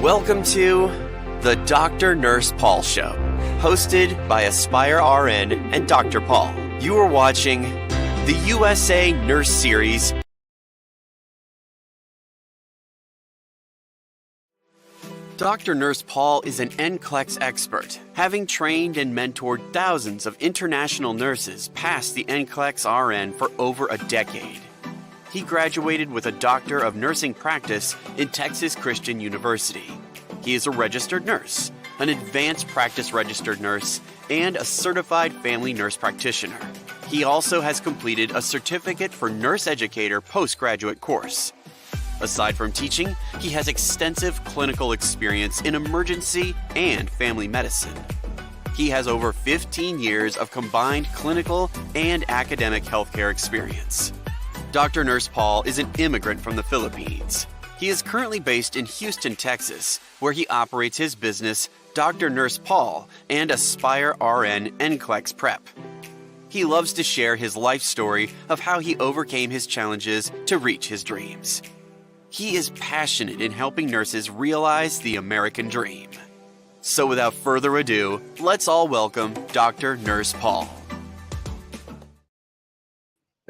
Welcome to the DrNursePaul Show, hosted by Aspire RN and Dr. Paul. You are watching the USA Nurse Series. DrNursePaul is an NCLEX expert, having trained and mentored thousands of international nurses past the NCLEX RN for over a decade. He graduated with a Doctor of Nursing Practice in Texas Christian University. He is a registered nurse, an advanced practice registered nurse, and a certified family nurse practitioner. He also has completed a Certificate for Nurse Educator postgraduate course. Aside from teaching, he has extensive clinical experience in emergency and family medicine. He has over 15 years of combined clinical and academic healthcare experience. DrNursePaul is an immigrant from the Philippines. He is currently based in Houston, Texas, where he operates his business, DrNursePaul, and Aspire RN NCLEX Prep. He loves to share his life story of how he overcame his challenges to reach his dreams. He is passionate in helping nurses realize the American dream. So without further ado, let's all welcome DrNursePaul.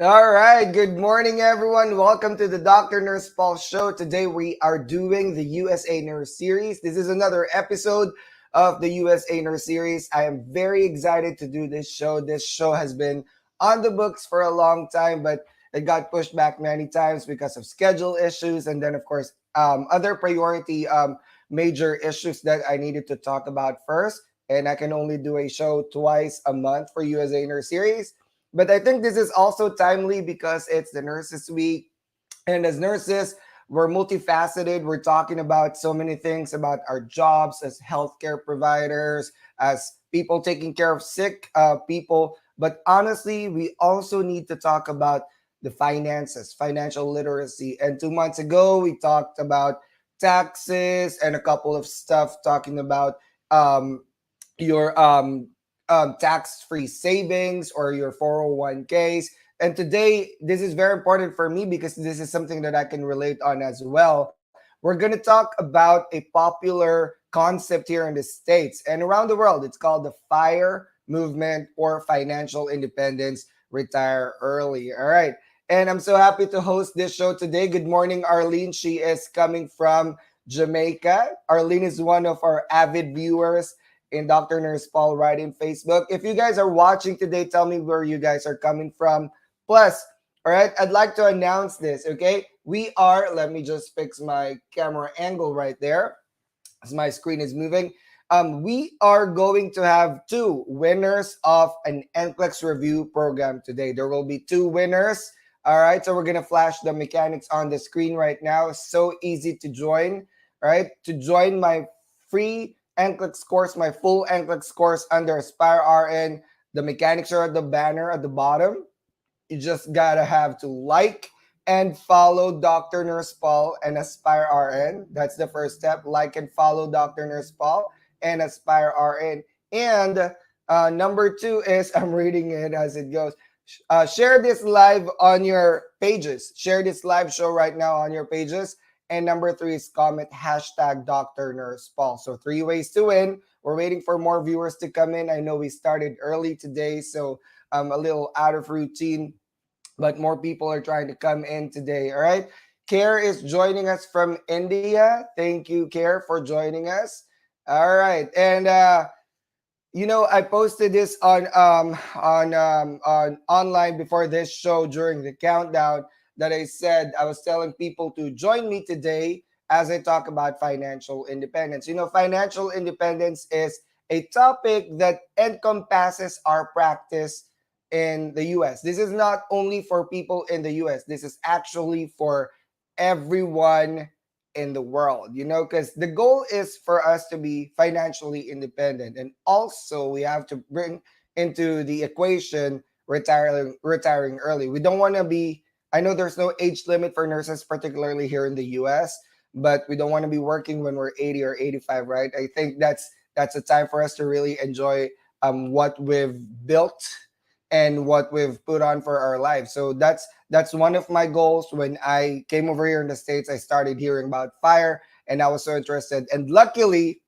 All right, good morning, everyone. Welcome to the DrNursePaul Show. Today we are doing the USA Nurse Series. This is another episode of the USA Nurse Series. I am very excited to do this show. This show has been on the books for a long time, but it got pushed back many times because of schedule issues and then, of course, other priority major issues that I needed to talk about first. And I can only do a show twice a month for USA Nurse Series. But I think this is also timely because it's the Nurses Week. And as nurses, we're multifaceted. We're talking about so many things about our jobs as healthcare providers, as people taking care of sick people. But honestly, we also need to talk about the finances, financial literacy. And 2 months ago, we talked about taxes and a couple of stuff talking about your tax-free savings or your 401ks. And today, this is very important for me because this is something that I can relate on as well. We're going to talk about a popular concept here in the States and around the world. It's called the FIRE movement, or financial independence, retire early. All right. And I'm so happy to host this show today. Good morning, Arlene. She is coming from Jamaica. Arlene is one of our avid viewers in DrNursePaul right in Facebook. If you guys are watching today, tell me where you guys are coming from. Plus, all right, I'd like to announce this, okay? We are, let me just fix my camera angle right there as my screen is moving. We are going to have 2 winners of an NCLEX review program today. There will be 2 winners. All right, so we're going to flash the mechanics on the screen right now. So easy to join, right? To join my free NCLEX course, my full NCLEX course under Aspire RN. The mechanics are at the banner at the bottom. You just gotta have to like and follow DrNursePaul and Aspire RN. That's the first step. Like and follow DrNursePaul and Aspire RN. And number 2 is, I'm reading it as it goes. Share this live on your pages. Share this live show right now on your pages. And number 3 is comment hashtag DrNursePaul. So 3 ways to win. We're waiting for more viewers to come in. I know we started early today, so a little out of routine, but more people are trying to come in today. All right. Care is joining us from India. Thank you, Care, for joining us. All right. And I posted this on online before this show during the countdown, that I said I was telling people to join me today as I talk about financial independence. Financial independence is a topic that encompasses our practice in the US. This is not only for people in the US. This is actually for everyone in the world, because the goal is for us to be financially independent. And also we have to bring into the equation retiring early. We don't want to be, I know there's no age limit for nurses, particularly here in the US, but we don't want to be working when we're 80 or 85, right? I think that's a time for us to really enjoy what we've built and what we've put on for our lives. So that's one of my goals. When I came over here in the States, I started hearing about FIRE, and I was so interested. And luckily,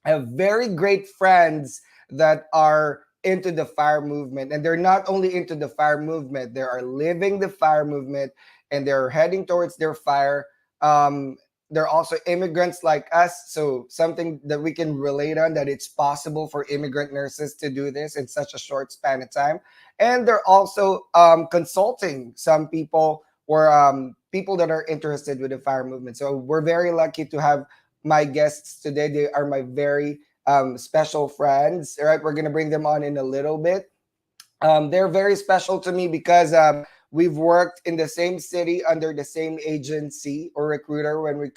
I have very great friends that are into the fire movement, and they're not only into the fire movement, they are living the fire movement, and they're heading towards their fire. um they're also immigrants like us, so something that we can relate on, that it's possible for immigrant nurses to do this in such a short span of time. And they're also consulting some people, or people that are interested with the fire movement. So we're very lucky to have my guests today. They are my very special friends. All right, we're gonna bring them on in a little bit. They're very special to me because we've worked in the same city under the same agency or recruiter when we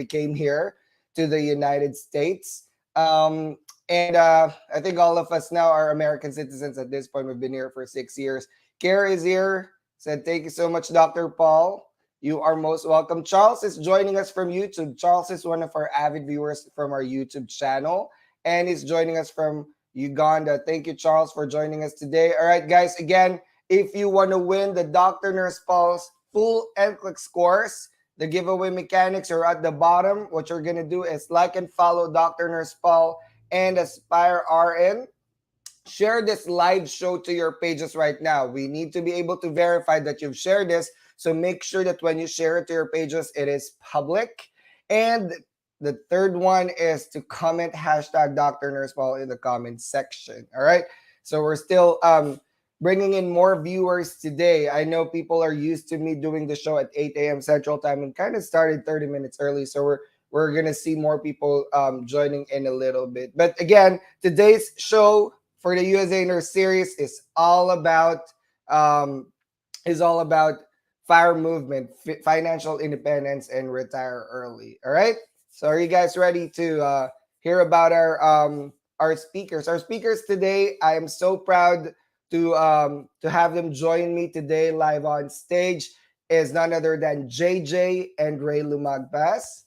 came here to the United States. And I think all of us now are American citizens at this point. We've been here for 6 years. Kara is here. Said thank you so much, Dr. Paul. You are most welcome. Charles is joining us from YouTube. Charles is one of our avid viewers from our YouTube channel, and he's joining us from Uganda. Thank you, Charles, for joining us today. All right, guys, again, if you want to win the Dr. Nurse Paul's full NCLEX course, the giveaway mechanics are at the bottom. What you're going to do is like and follow Dr. Nurse Paul and Aspire RN. Share this live show to your pages right now. We need to be able to verify that you've shared this. So make sure that when you share it to your pages, it is public. And the third one is to comment hashtag Dr. Nurse Paul in the comment section. All right. So we're still bringing in more viewers today. I know people are used to me doing the show at 8 a.m. Central Time, and kind of started 30 minutes early. So we're gonna see more people joining in a little bit. But again, today's show for the USA Nurse series um, is all about fire movement, financial independence, and retire early. All right. So are you guys ready to hear about our speakers? Our speakers today, I am so proud to have them join me today live on stage. Is none other than Jj and Rae Lumagbas.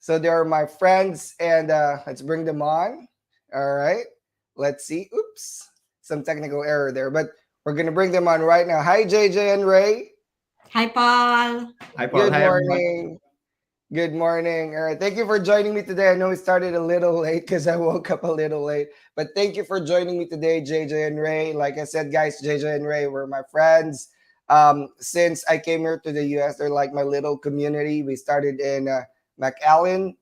So they are my friends, and let's bring them on. All right. Let's see. Oops, some technical error there, but we're gonna bring them on right now. Hi, JJ and Rae. Hi, Paul. Hi, Paul. Good Hi, everyone. morning. Good morning. All right. Thank you for joining me today. I know we started a little late because I woke up a little late, but thank you for joining me today, JJ and Rae. Like I said, guys, JJ and Rae were my friends. Since I came here to the US, they're like my little community. We started in McAllen,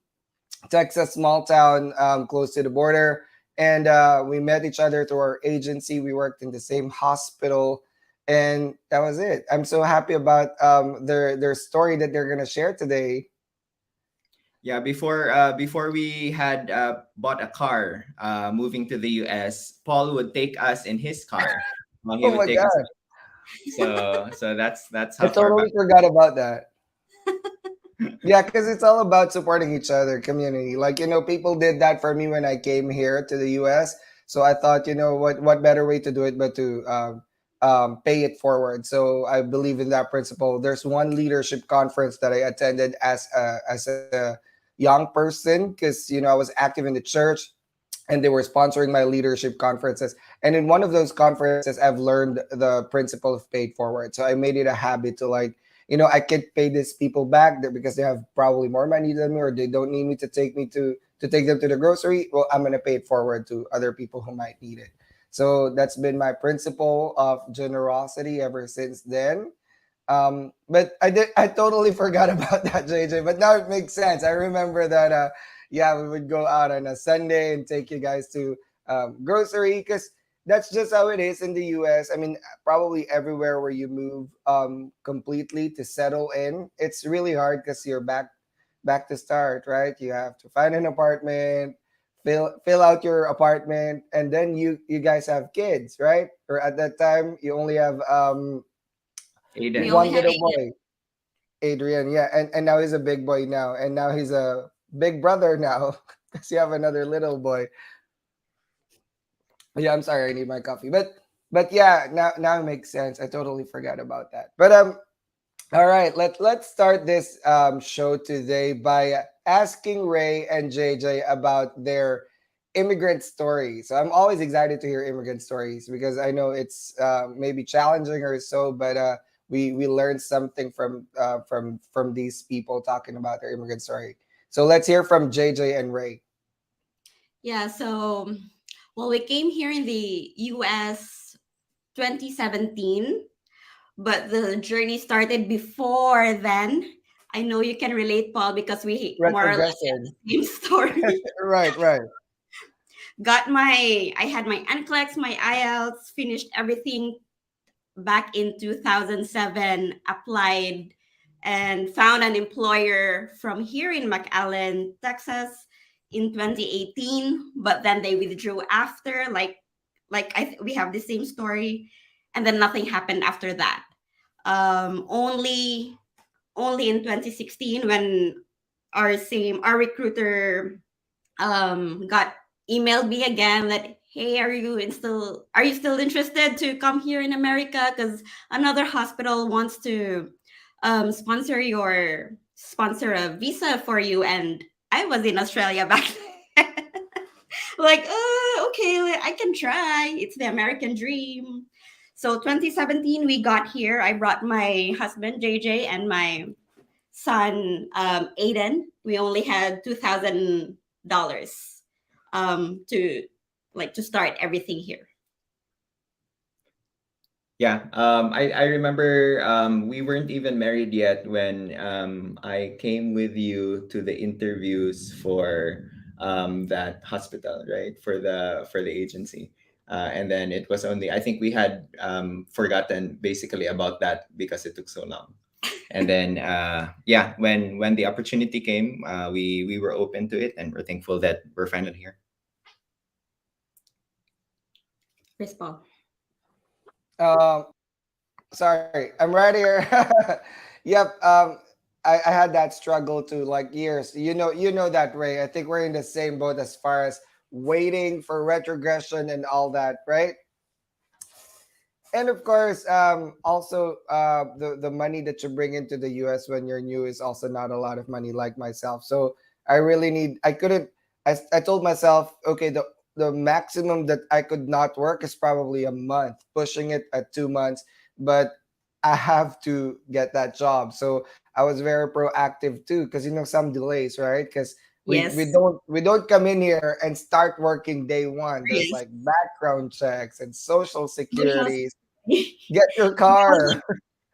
Texas, small town close to the border. And we met each other through our agency. We worked in the same hospital. And that was it. I'm so happy about their story that they're gonna share today. Yeah, before we had bought a car, moving to the US, Paul would take us in his car. He Oh would my take us. god, So that's I how far back. totally forgot about that. Yeah, because it's all about supporting each other, community. Like, people did that for me when I came here to the US. So I thought, what better way to do it but to pay it forward. So I believe in that principle. There's one leadership conference that I attended as a young person, because I was active in the church, and they were sponsoring my leadership conferences. And in one of those conferences, I've learned the principle of paid forward. So I made it a habit to, like, I can't pay these people back because they have probably more money than me, or they don't need me to take them to the grocery. Well, I'm gonna pay it forward to other people who might need it. So that's been my principle of generosity ever since then. But I totally forgot about that, JJ. But now it makes sense. I remember that yeah, we would go out on a Sunday and take you guys to grocery, because that's just how it is in the US. I mean, probably everywhere where you move completely to settle in, it's really hard because you're back to start, right? You have to find an apartment, fill out your apartment, and then you guys have kids, right? Or at that time you only have We Aiden. only one have little eight. boy, Adrian. Yeah, and now he's a big boy now, and now he's a big brother now because you have another little boy. Yeah, I'm sorry, I need my coffee. But yeah, now it makes sense. I totally forgot about that. But all right, let's start this show today by asking Rae and JJ about their immigrant stories. So I'm always excited to hear immigrant stories because I know it's maybe challenging or so, but we learn something from these people talking about their immigrant story. So let's hear from JJ and Rae. Yeah, so well, we came here in the US 2017, but the journey started before then. I know you can relate, Paul, because we more or less have Retrogression. the same story. Right, right. I had my NCLEX, my IELTS, finished everything back in 2007, applied and found an employer from here in McAllen, Texas in 2018, but then they withdrew after we have the same story, and then nothing happened after that. Only in 2016 when our recruiter got emailed me again that, hey, are you still interested to come here in America, because another hospital wants to sponsor a visa for you. And I was in Australia back then. Like, okay, I can try, it's the American dream. So 2017 we got here. I brought my husband JJ and my son Aiden. We only had $2,000 to to start everything here. Yeah, I remember we weren't even married yet when I came with you to the interviews for that hospital, right? For the agency. And then it was only, I think we had forgotten basically about that because it took so long. And then yeah, when the opportunity came, we were open to it, and we're thankful that we're finally here. Chris Paul. Um, Sorry, I'm right here. Yep. I had that struggle too, like years. You know that, Ray. I think we're in the same boat as far as waiting for retrogression and all that, right? And of course, also the money that you bring into the US when you're new is also not a lot of money, like myself. So I really need. I couldn't. I told myself, okay, the maximum that I could not work is probably a month, pushing it at 2 months, but I have to get that job. So I was very proactive too, because some delays, right? Because Yes. we don't come in here and start working day one. There's Yes. like background checks and social Social security. Security. Get your car.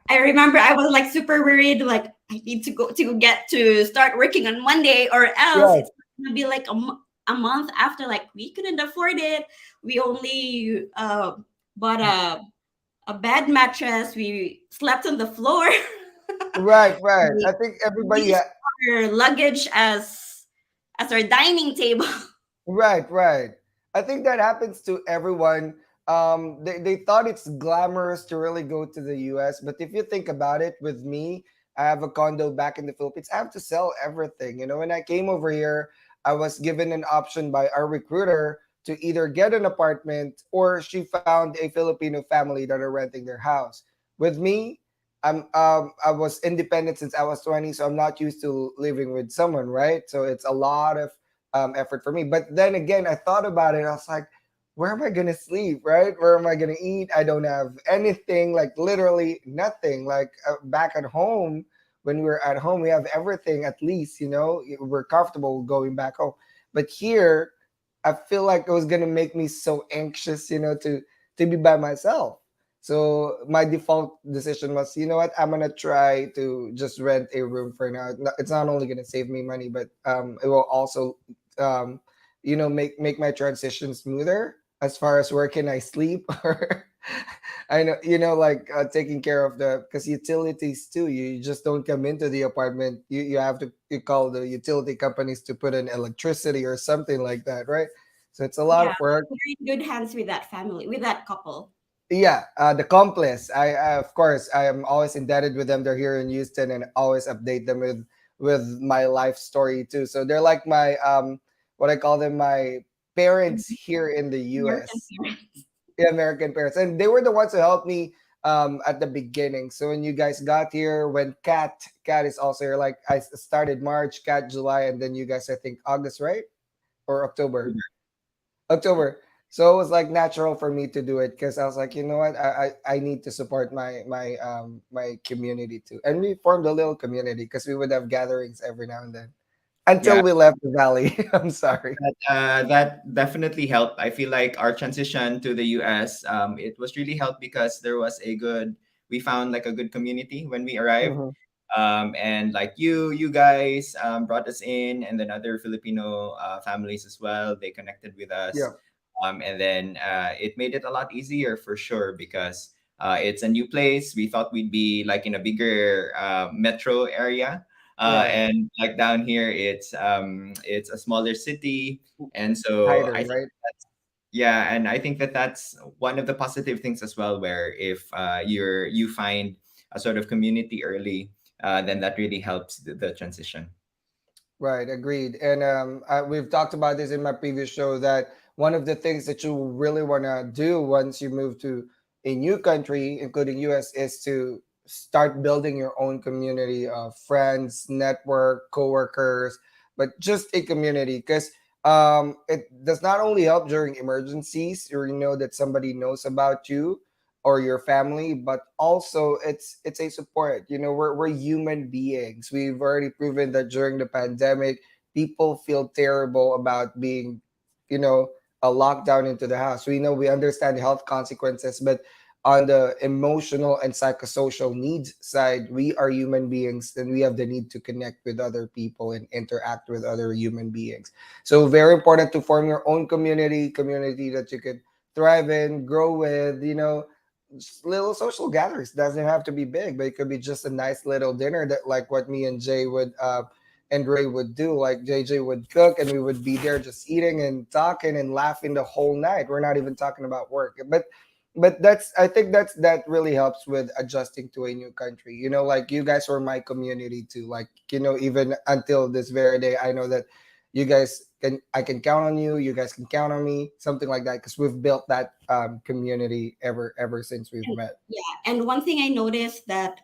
I remember I was like super worried, like I need to go to get to start working on Monday, or else Right, it's gonna be like a month after. Like we couldn't afford it. We only bought a bed mattress. We slept on the floor. right, right. I We think everybody. used our luggage as our dining table. Right, right. I think that happens to everyone. They thought it's glamorous to really go to the US, but if you think about it, with me, I have a condo back in the Philippines. I have to sell everything. When I came over here, I was given an option by our recruiter to either get an apartment or she found a Filipino family that are renting their house. With me, I was independent since I was 20, so I'm not used to living with someone, right? So it's a lot of effort for me. But then again, I thought about it. I was like, where am I gonna sleep? Right? Where am I gonna eat? I don't have anything. Like literally nothing. Like back at home, when we're at home, we have everything. At least we're comfortable going back home. But here, I feel like it was gonna make me so anxious. To be by myself. So my default decision was, you know what, I'm gonna try to just rent a room for now. It's not only gonna save me money, but it will also um, make my transition smoother as far as where can I sleep or I know like taking care of the because utilities too. You just don't come into the apartment. You have to you call the utility companies to put in electricity or something like that, right? So it's a lot Yeah, of work. we're in good hands with that family, with that couple. Yeah, the Complex. I of course I am always indebted with them. They're here in Houston, and always update them with my life story too. So they're like my what I call them, my parents here in the American U.S. parents. The American parents, and they were the ones who helped me at the beginning. So when you guys got here, when Cat is also here, like I started March, Cat July, and then you guys I think August, right? Or October. October. So it was like natural for me to do it because I was like, you know what, I need to support my community too, and we formed a little community because we would have gatherings every now and then. until Yeah, we left the valley. I'm sorry. that definitely helped. I feel like our transition to the US, it was really helped because there was a good, we found like a good community when we arrived. Mhm. And like you guys brought us in, and then other Filipino families as well. They connected with us, Yeah, and then it made it a lot easier for sure because it's a new place. We thought we'd be like in a bigger metro area, right. and like down here, it's a smaller city, and so I Tighter, think right? that's yeah, and I think that that's one of the positive things as well. Where if you find a sort of community early, then that really helps the transition. Right, agreed. And we've talked about this in my previous show that one of the things that you really want to do once you move to a new country, including US, is to start building your own community of friends, network, coworkers, but just a community because it does not only help during emergencies, you know that somebody knows about you or your family, but also it's a support. You know, we're human beings. We've already proven that during the pandemic people feel terrible about being, you know, a lockdown into the house. We know, we understand the health consequences, but on the emotional and psychosocial needs side, we are human beings and we have the need to connect with other people and interact with other human beings. So very important to form your own community that you could thrive in, grow with, you know, little social gatherings. Doesn't have to be big, but it could be just a nice little dinner that like what me and Jay would and Ray would do. Like JJ would cook and we would be there just eating and talking and laughing the whole night. We're not even talking about work. But that's, I think that really helps with adjusting to a new country. You know, like you guys were my community too. Like, you know, even until this very day, I know that you guys can, I can count on you, you guys can count on me, something like that, because we've built that community ever since we've And met. yeah, and one thing I noticed that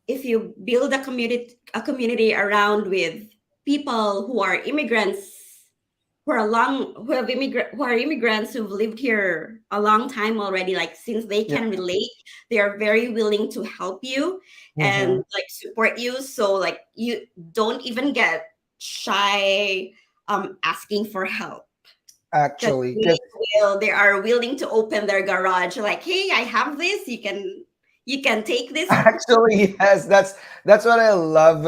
if you build a community around with people who are immigrants, who are immigrants who've lived here a long time already, like since they Yeah. can relate, they are very willing to help you and Hmm. like support you, so like you don't even get shy asking for help, because Actually, because they are willing to open their garage, like, hey, I have this, you can take this. actually, yes, that's what I love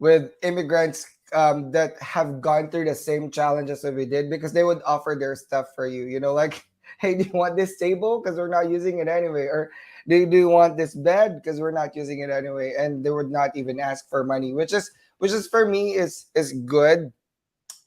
with immigrants that have gone through the same challenges that we did, because they would offer their stuff for you. You know, like, hey, do you want this table? Because we're not using it anyway. Or do you want this bed? Because we're not using it anyway. And they would not even ask for money, which is for me is good.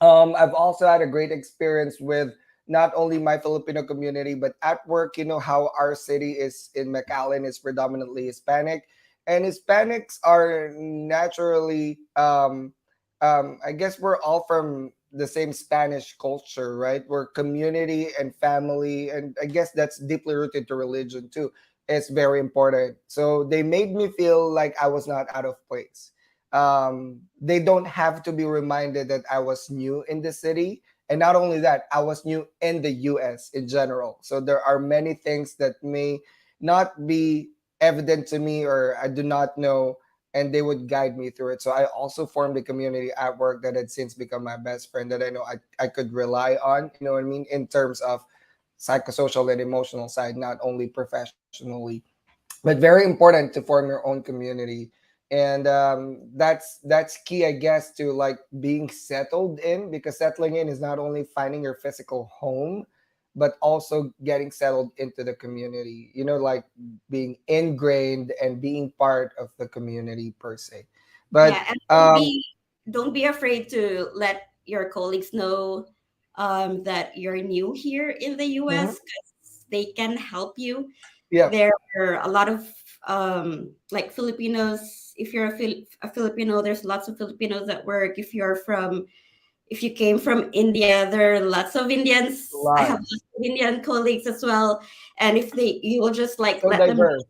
I've also had a great experience with not only my Filipino community, but at work. You know how our city is in McAllen is predominantly Hispanic, and Hispanics are naturally, I guess we're all from the same Spanish culture, right? We're community and family, and I guess that's deeply rooted to religion too. It's very important. So they made me feel like I was not out of place. They don't have to be reminded that I was new in the city. And not only that, I was new in the US in general. So there are many things that may not be evident to me or I do not know, and they would guide me through it. So I also formed a community at work that had since become my best friend that I know I could rely on, you know what I mean, in terms of psychosocial and emotional side, not only professionally, but very important to form your own community. And that's key, I guess, to like being settled in, because settling in is not only finding your physical home but also getting settled into the community, you know, like being ingrained and being part of the community per se. But Yeah, and don't be afraid to let your colleagues know that you're new here in the mhm, US, because they can help you. yeah, There are a lot of like Filipinos. If you're a Filipino, there's lots of Filipinos at work. If you came from India, there are lots of a Indians. I have lot, lots of Indian colleagues as well. And if you will just like so let them know diverse.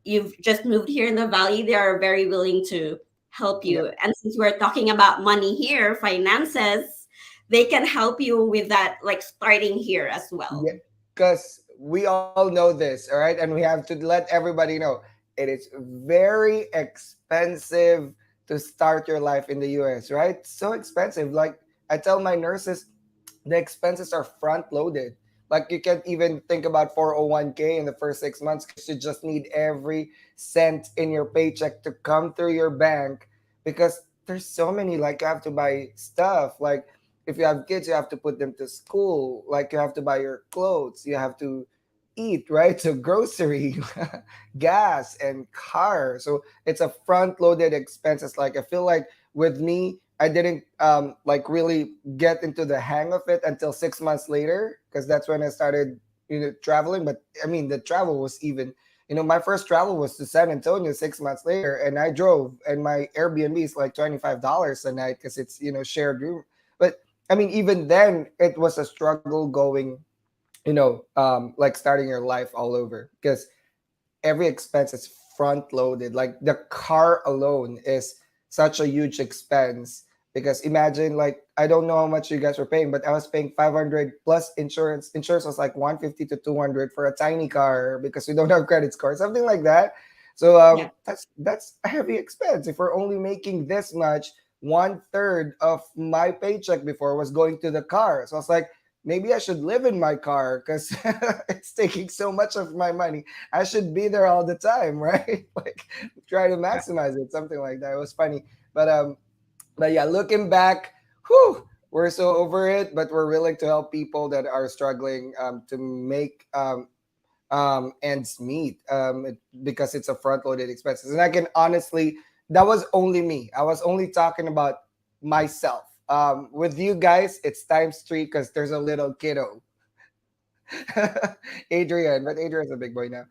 you've just moved here in the valley, they are very willing to help Yeah. you. And since we're talking about money here, finances, they can help you with that, like starting here as Yeah, well. because we all know this, all right? And we have to let everybody know it is very expensive to start your life in the US, right? So expensive. Like I tell my nurses, the expenses are front loaded. Like you can't even think about 401k in the first 6 months because you just need every cent in your paycheck to come through your bank because there's so many, like you have to buy stuff. Like if you have kids, you have to put them to school. Like you have to buy your clothes. You have to eat, right? So grocery, gas, and car. So it's a front loaded expenses. Like I feel like with me, I didn't like really get into the hang of it until 6 months later because that's when I started, traveling. But I mean, the travel was even, my first travel was to San Antonio 6 months later, and I drove, and my Airbnb is like $25 a night because it's shared room. But I mean, even then, it was a struggle going, like starting your life all over because every expense is front loaded. Like the car alone is such a huge expense because imagine, like, I don't know how much you guys were paying, but I was paying 500 plus insurance. Insurance was like 150 to 200 for a tiny car because we don't have credit score, something like that. So Yeah. that's a heavy expense. If we're only making this much, one third of my paycheck before was going to the car. So I was like, maybe I should live in my car because it's taking so much of my money. I should be there all the time, right? Like try to Yeah. maximize it, something like that. It was funny, but yeah, looking back, whew, we're so over it. But we're willing to help people that are struggling to make ends meet because it's a front loaded expenses. And I can honestly, that was only me. I was only talking about myself. With you guys, it's times three because there's a little kiddo, Adrian, but Adrian's a big boy now.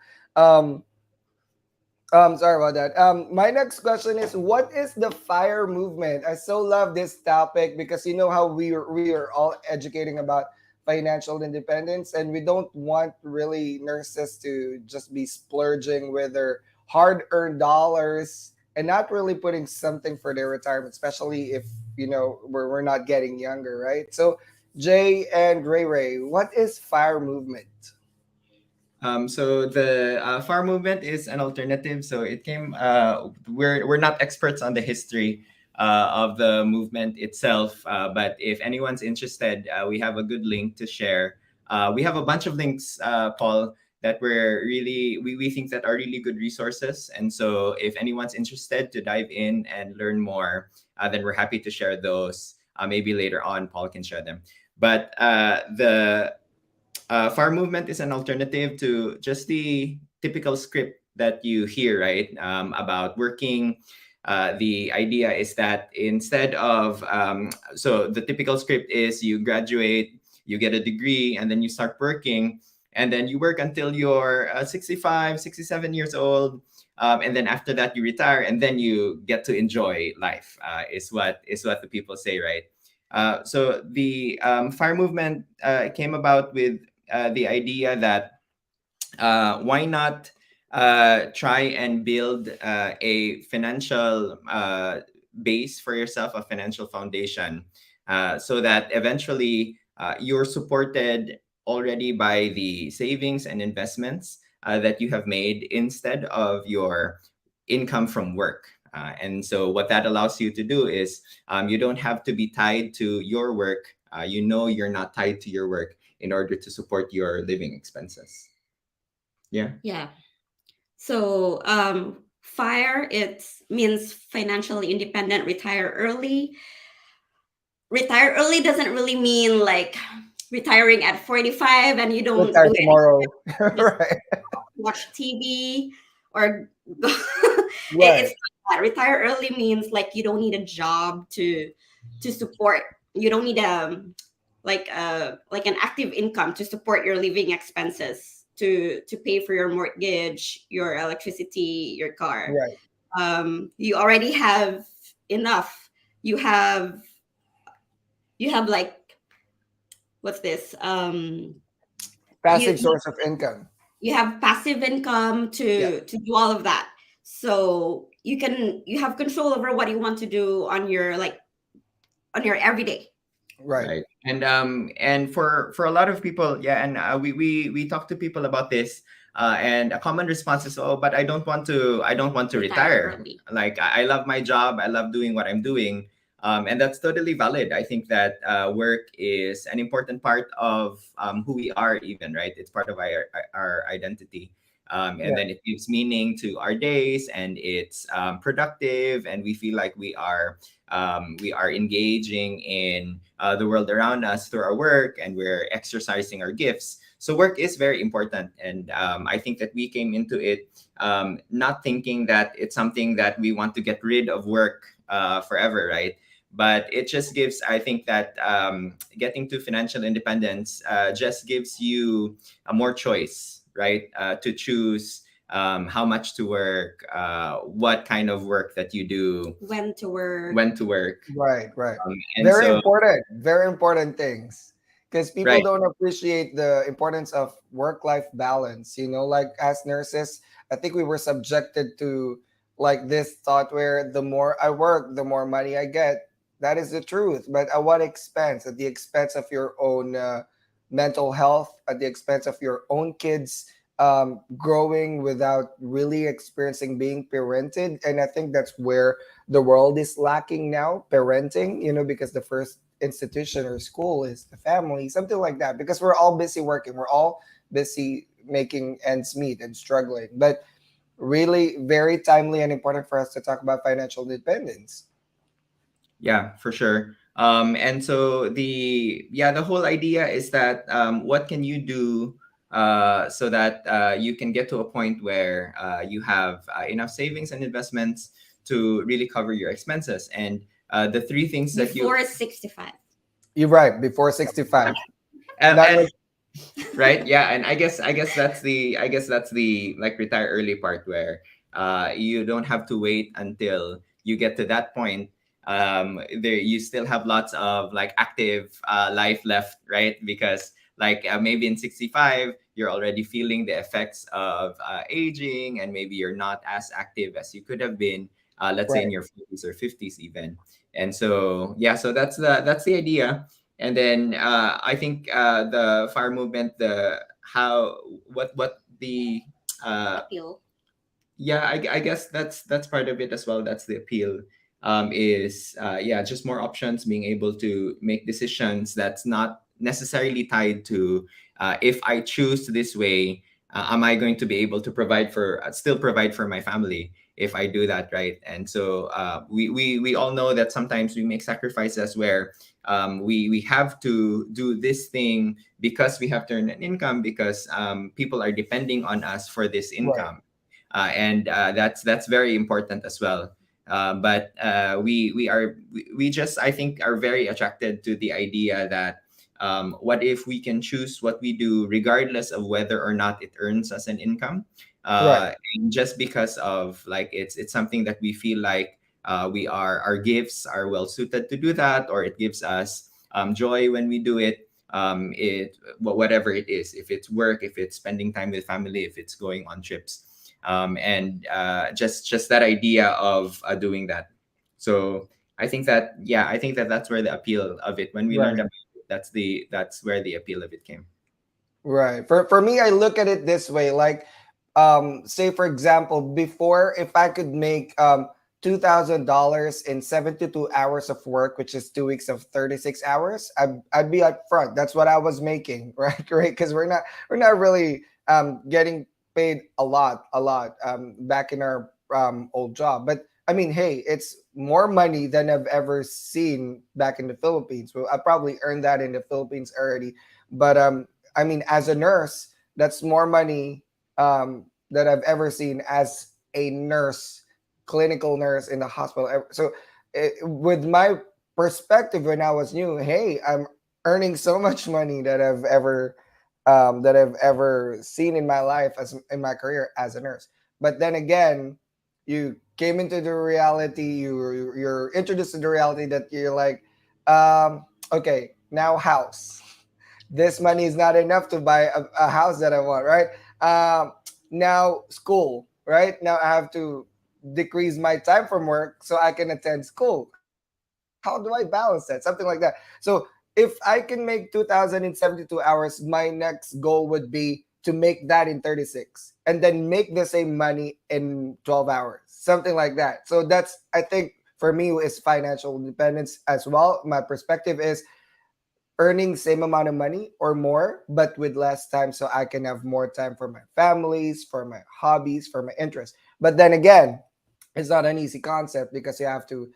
Um, sorry about that. My next question is, what is the fire movement? I so love this topic because you know how we are all educating about financial independence, and we don't want really nurses to just be splurging with their hard-earned dollars and not really putting something for their retirement, especially if we're not getting younger, right? So, Jay and Ray, what is fire movement? So the farm movement is an alternative. So it came. We're not experts on the history of the movement itself, but if anyone's interested, we have a good link to share. We have a bunch of links, Paul, that we think that are really good resources. And so if anyone's interested to dive in and learn more, then we're happy to share those. Maybe later on, Paul can share them. But the farm movement is an alternative to just the typical script that you hear, right? About working. The idea is that instead of, so the typical script is you graduate, you get a degree, and then you start working, and then you work until you're 65, 67 years old. And then after that, you retire, and then you get to enjoy life, is what the people say, right? So the fire movement came about with the idea that why not try and build a financial base for yourself, a financial foundation, so that eventually you're supported already by the savings and investments that you have made instead of your income from work. And so, what that allows you to do is you don't have to be tied to your work. You're not tied to your work in order to support your living expenses. Yeah. Yeah. So, FIRE, it means financially independent, retire early. Retire early doesn't really mean like retiring at 45 and you don't Retire do anything, tomorrow, just right? watch TV or Right. it's not that. Retire early means like you don't need a job to support. You don't need like an active income to support your living expenses, to pay for your mortgage, your electricity, your car. Right. You already have enough. You have like, what's this? You Passive source of income. you have passive income Yeah. to do all of that. So you have control over what you want to do on your on your everyday. Right. Right. And for a lot of people, yeah, and we talk to people about this. And a common response is, "Oh, but I don't want to Retire retire. early. Like I love my job. I love doing what I'm doing." And that's totally valid. I think that work is an important part of who we are, even, right? It's part of our identity. And Yeah. then it gives meaning to our days, and it's productive, and we feel like we are engaging in the world around us through our work, and we're exercising our gifts. So work is very important, and I think that we came into it not thinking that it's something that we want to get rid of work forever, right? But it just gives, I think that getting to financial independence just gives you a more choice, right? To choose how much to work, what kind of work that you do, When to work. when to work. Right, right. And so, Very important things. Because people right, don't appreciate the importance of work-life balance. You know, like as nurses, I think we were subjected to like this thought where the more I work, the more money I get. That is the truth. But at what expense? At the expense of your own mental health, at the expense of your own kids growing without really experiencing being parented. And I think that's where the world is lacking now, parenting, you know, because the first institution or school is the family, something like that, because we're all busy working, we're all busy making ends meet and struggling. But really very timely and important for us to talk about financial independence. yeah, for sure. And so the whole idea is that what can you do so that you can get to a point where you have enough savings and investments to really cover your expenses. And the three things that you Before 65. You're right, before 65. Not and like, right, yeah, and I guess that's the like retire early part where you don't have to wait until you get to that point. There you still have lots of like active life left, right? Because like maybe in 65 you're already feeling the effects of aging, and maybe you're not as active as you could have been, let's say in right, your 40s or 50s even. And so yeah, so that's the idea. And then I think the fire movement, the how what the uh, Appeal. yeah, I guess that's part of it as well. That's the appeal. Is yeah, just more options, being able to make decisions that's not necessarily tied to if I choose this way, am I going to be able to provide for still provide for my family if I do that, right? And so we all know that sometimes we make sacrifices where we have to do this thing because we have to earn an income, because people are depending on us for this right, income, and that's very important as well. But we just, I think, are very attracted to the idea that what if we can choose what we do regardless of whether or not it earns us an income, right, and just because of like it's something that we feel like our gifts are well suited to do that, or it gives us joy when we do it. Whatever it is, if it's work, if it's spending time with family, if it's going on trips, and just that idea of doing that. So I think that that's where the appeal of it, when we learned right. about it, that's where the appeal of it came. Right. For me, I look at it this way. Like, say for example, before if I could make $2,000 in 72 hours of work, which is 2 weeks of 36 hours, I'd be up front. That's what I was making, right? Right. Because we're not really getting paid a lot back in our old job. But I mean, hey, it's more money than I've ever seen back in the Philippines. Well, I probably earned that in the Philippines already. But I mean, as a nurse, that's more money that I've ever seen as a nurse, clinical nurse in the hospital. So, with my perspective when I was new, hey, I'm earning so much money that I've ever seen in my life as in my career as a nurse. But then again, you came into the reality. You're introduced to the reality that you're like, okay, now house, this money is not enough to buy a house that I want, right? Um, Now school, right? Now I have to decrease my time from work so I can attend school. How do I balance that? Something like that. So if I can make 2,072 hours, my next goal would be to make that in 36 and then make the same money in 12 hours, something like that. So that's, I think, for me is financial independence as well. My perspective is earning same amount of money or more, but with less time, so I can have more time for my families, for my hobbies, for my interests. But then again, it's not an easy concept because you have to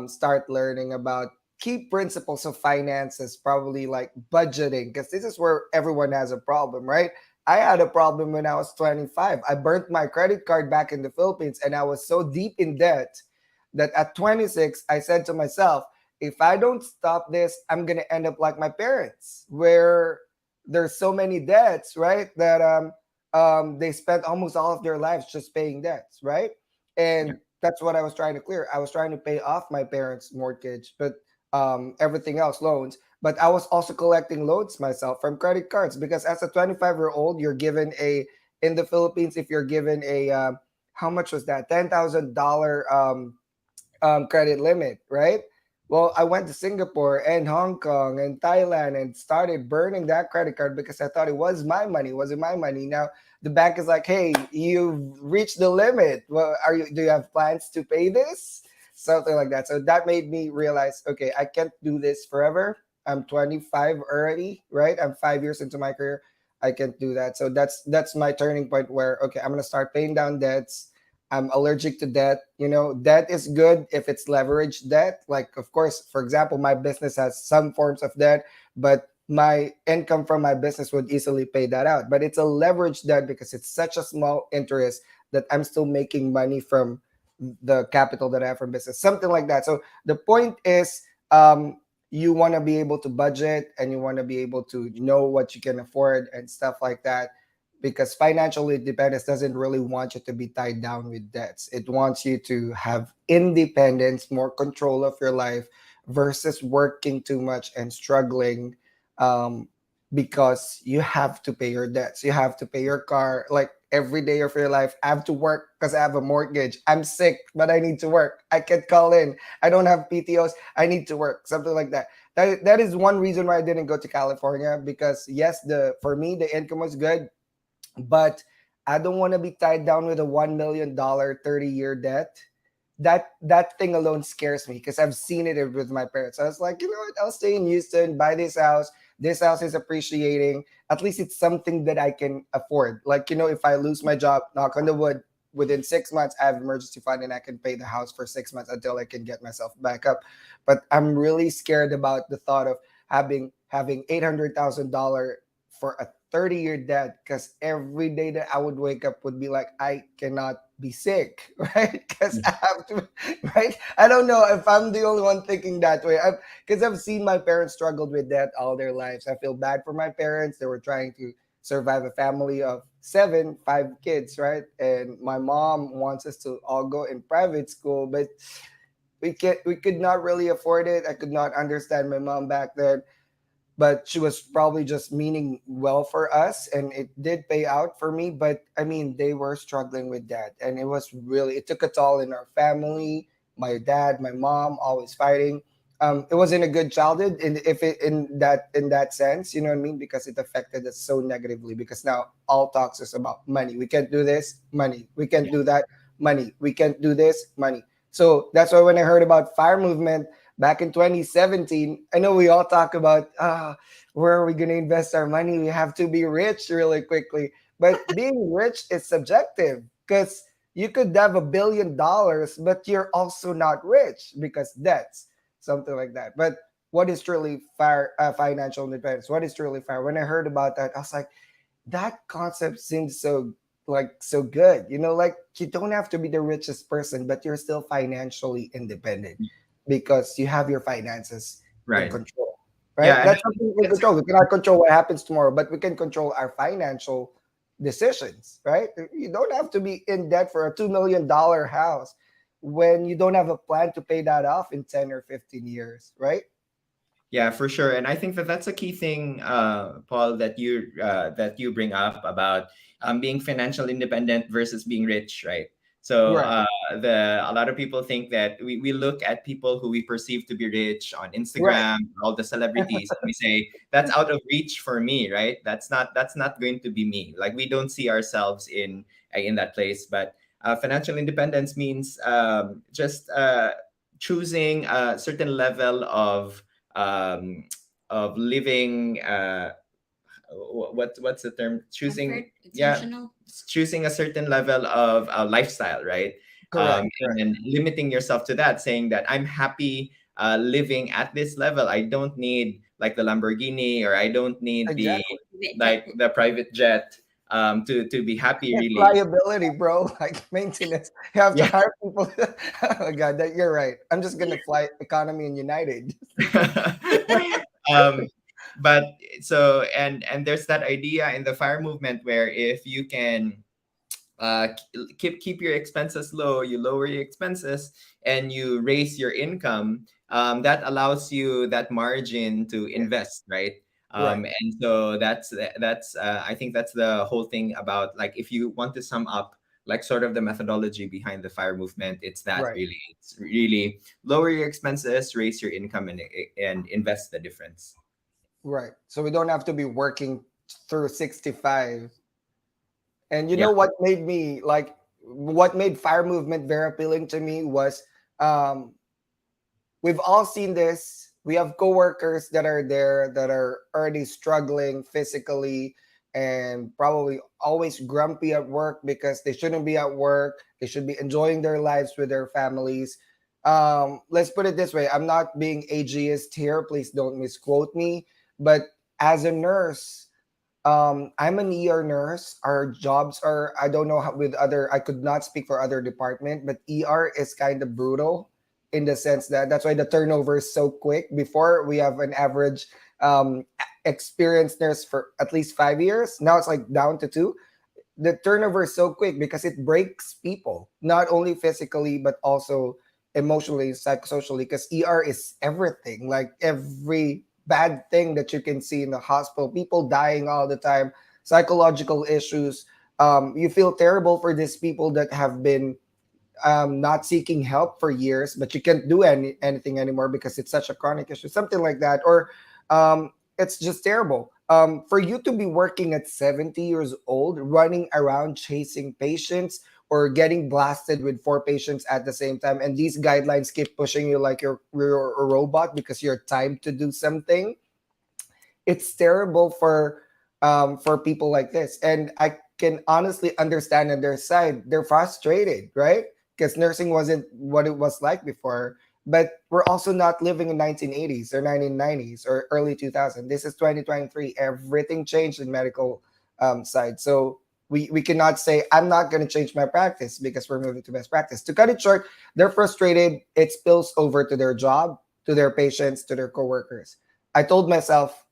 start learning about key principles of finances, probably like budgeting, because this is where everyone has a problem, right? I had a problem when I was 25. I burnt my credit card back in the Philippines, and I was so deep in debt that at 26, I said to myself, if I don't stop this, I'm gonna end up like my parents, where there's so many debts, right? That they spent almost all of their lives just paying debts, right? Yeah. And that's what I was trying to clear. I was trying to pay off my parents' mortgage, but everything else loans. But I was also collecting loans myself from credit cards because as a 25-year-old, you're given a in the Philippines, if you're given a how much was that $10,000 credit limit, right? Well, I went to Singapore and Hong Kong and Thailand and started burning that credit card because I thought it was my money. It wasn't my money. Now the bank is like, "Hey, you've reached the limit. Well, are you? Do you have plans to pay this?" Something like that. So that made me realize, okay, I can't do this forever. I'm 25 already, right? I'm 5 years into my career. I can't do that. So that's my turning point where okay, I'm gonna start paying down debts. I'm allergic to debt. You know, debt is good if it's leveraged debt. Like, of course, for example, my business has some forms of debt, but my income from my business would easily pay that out. But it's a leveraged debt because it's such a small interest that I'm still making money from the capital that I have from business, something like that. So the point is, you want to be able to budget and you want to be able to know what you can afford and stuff like that because financial independence doesn't really want you to be tied down with debts. It wants you to have independence, more control of your life versus working too much and struggling um, because you have to pay your debts. You have to pay your car like every day of your life. I have to work because I have a mortgage. I'm sick, but I need to work. I can't call in. I don't have PTOs. I need to work. Something like that. That is one reason why I didn't go to California because yes, the for me the income was good, but I don't want to be tied down with a $1 million 30-year debt. That thing alone scares me because I've seen it with my parents. I was like, you know what? I'll stay in Houston, buy this house. This house is appreciating. At least it's something that I can afford. Like, you know, if I lose my job, knock on the wood, within 6 months, I have emergency fund and I can pay the house for 6 months until I can get myself back up. But I'm really scared about the thought of having $800,000 for a 30-year debt because every day that I would wake up would be like, I cannot be sick, right? Because I have to, right? I don't know if I'm the only one thinking that way. Because I've seen my parents struggled with debt all their lives. I feel bad for my parents. They were trying to survive a family of seven, 5 kids, right? And my mom wants us to all go in private school, but we could not really afford it. I could not understand my mom back then, but she was probably just meaning well for us and it did pay out for me. But I mean, they were struggling with that and it was really, it took a toll in our family. My dad, my mom always fighting. It wasn't a good childhood in that sense, you know what I mean, because it affected us so negatively because now all talks is about money. We can't do this, money. We can't Yeah. do that, money. We can't do this, money. So that's why when I heard about fire movement back in 2017, I know we all talk about where are we going to invest our money? We have to be rich really quickly. But being rich is subjective because you could have $1 billion, but you're also not rich because debts, something like that. But what is truly financial independence? What is truly fair? When I heard about that, I was like, that concept seems so so good. You know, like you don't have to be the richest person, but you're still financially independent because you have your finances in Right. control. Right? Yeah, and I That's think something we can that's control. We cannot control what happens tomorrow, but we can control our financial decisions, right? You don't have to be in debt for a $2 million house when you don't have a plan to pay that off in 10 or 15 years, right? Yeah, for sure. And I think that that's a key thing, Paul, that you bring up about being financially independent versus being rich, right? So Right. the a lot of people think that we look at people who we perceive to be rich on Right. Instagram, all the celebrities, and we say that's out of reach for me, right? That's not going to be me. Like we don't see ourselves in that place. But financial independence means just choosing a certain level of living. What's the term? Choosing, Comfort, yeah, intentional. choosing a certain level of lifestyle, right? Correct. Correct. And limiting yourself to that, saying that I'm happy living at this level. I don't need like the Lamborghini, or I don't need the Exactly. like the private jet to be happy, It's really. liability, bro. Like maintenance. You have to Yeah. hire people. Oh my god, that you're right. I'm just gonna fly economy and United. um, but and there's that idea in the fire movement where if you can keep your expenses low, you lower your expenses, and you raise your income, that allows you that margin to Yeah. invest, right? Right. And so that's I think that's the whole thing about, like, if you want to sum up like sort of the methodology behind the fire movement, Right. it's really lower your expenses, raise your income, and invest the difference. Right. So we don't have to be working through 65. And you Yeah. know what made me like what made fire movement very appealing to me was um we've all seen this. We have coworkers that are there that are already struggling physically and probably always grumpy at work because they shouldn't be at work. They should be enjoying their lives with their families. Let's put it this way. I'm not being ageist here. Please don't misquote me. But as a nurse, I'm an ER nurse. Our jobs are, I don't know how with other, I could not speak for other department, but ER is kind of brutal in the sense that that's why the turnover is so quick. Before we have an average um, experienced nurse for at least 5 years. Now it's like down to two. The turnover is so quick because it breaks people, not only physically, but also emotionally, psychosocially, because ER is everything. Like every bad thing that you can see in the hospital, people dying all the time, psychological issues. You feel terrible for these people that have been not seeking help for years, but you can't do anything anymore because it's such a chronic issue, something like that. Or it's just terrible. For you to be working at 70 years old, running around chasing patients or getting blasted with four patients at the same time, and these guidelines keep pushing you like you're a robot because you're timed to do something. It's terrible for people like this, and I can honestly understand on their side. They're frustrated, right? Because nursing wasn't what it was like before. But we're also not living in 1980s or 1990s or early 2000. This is 2023. Everything changed in medical side. So we cannot say I'm not going to change my practice because we're moving to best practice. To cut it short, they're frustrated. It spills over to their job, to their patients, to their coworkers. I told myself,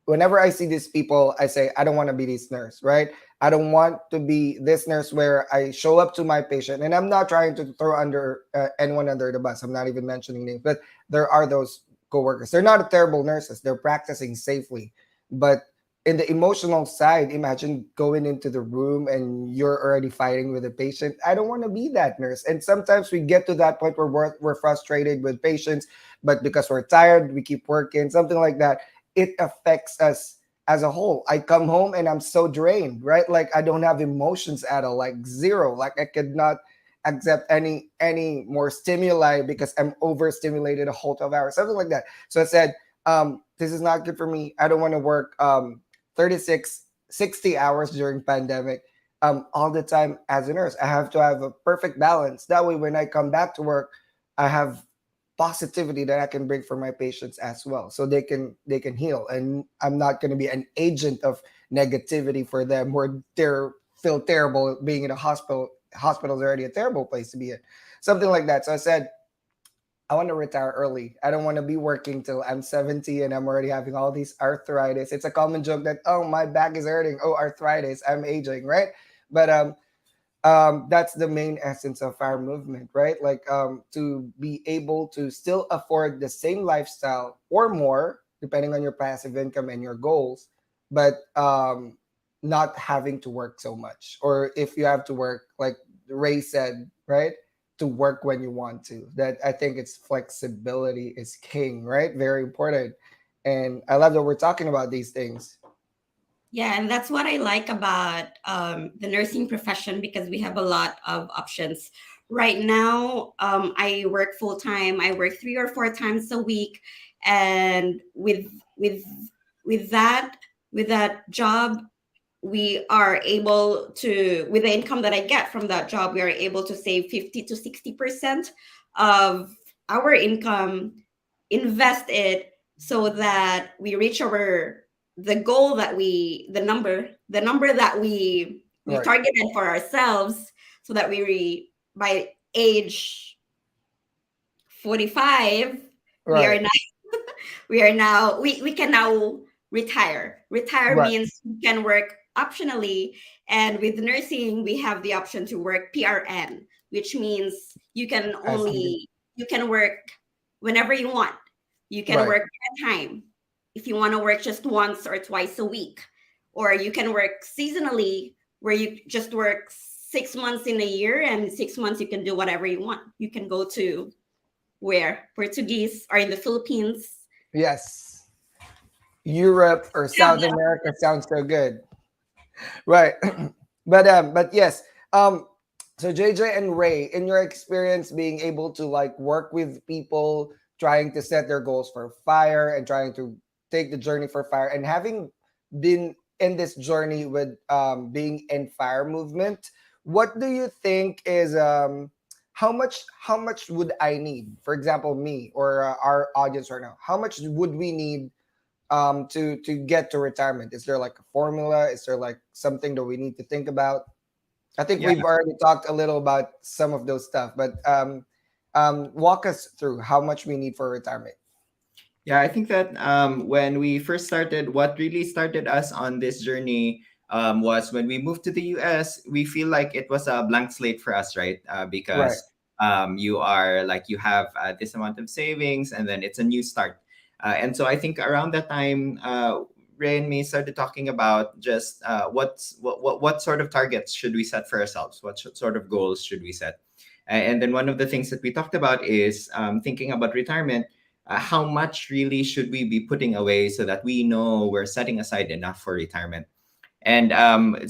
whenever I see these people, I say, I don't want to be this nurse, right? I don't want to be this nurse where I show up to my patient, and I'm not trying to throw under anyone under the bus. I'm not even mentioning names, but there are those coworkers. They're not terrible nurses. They're practicing safely, but in the emotional side, imagine going into the room and you're already fighting with a patient. I don't want to be that nurse. And sometimes we get to that point where we're frustrated with patients, but because we're tired, we keep working, something like that. It affects us as a whole. I come home and I'm so drained, right? Like I don't have emotions at all, like zero. Like I could not accept any more stimuli because I'm overstimulated a whole 12 hours, something like that. So I said, this is not good for me. I don't want to work 36, 60 hours during pandemic all the time as a nurse. I have to have a perfect balance. That way, when I come back to work, I have positivity that I can bring for my patients as well, so they can heal. And I'm not going to be an agent of negativity for them where they're feel terrible being in a hospital. Hospital's already a terrible place to be in, something like that. So I said, I want to retire early. I don't want to be working till I'm 70 and I'm already having all these arthritis. It's a common joke that, oh, my back is hurting. Oh, arthritis. I'm aging, right? But that's the main essence of our movement, right? Like to be able to still afford the same lifestyle or more, depending on your passive income and your goals, but not having to work so much. Or if you have to work, like Ray said, right? to work when you want to. That I think it's flexibility is king, right? Very important. And I love that we're talking about these things. Yeah, and that's what I like about the nursing profession, because we have a lot of options. Right now, I work full time. I work 3 or 4 times a week, and with that with that job, we are able to, with the income that I get from that job, we are able to save 50 to 60% of our income, invest it so that we reach our the goal that the number that we Right. targeted for ourselves, so that by age 45 we are Right. we can now retire Right. means you can work optionally. And with nursing, we have the option to work PRN, which means I see. you can work whenever you want. You can Right. work part-time if you want to work just once or twice a week, or you can work seasonally, where you just work 6 months in a year, and 6 months you can do whatever you want. You can go to where Portuguese or in the Philippines. Yes. Europe or Have South America sounds so good. Right. But yes. So JJ and Ray, in your experience being able to like work with people trying to set their goals for fire and trying to take the journey for fire, and having been in this journey with being in fire movement, what do you think is how much would I need? For example, me or our audience right now, how much would we need to get to retirement? Is there like a formula? Is there like something that we need to think about? I think Yeah. we've already talked a little about some of those stuff, but walk us through how much we need for retirement. Yeah, I think that when we first started, what really started us on this journey was when we moved to the US. We feel like it was a blank slate for us, right? Right. Because you have this amount of savings, and then it's a new start. And so I think around that time, Ray and me started talking about just what sort of targets should we set for ourselves? What sort of goals should we set? And then one of the things that we talked about is thinking about retirement. How much really should we be putting away so that we know we're setting aside enough for retirement? And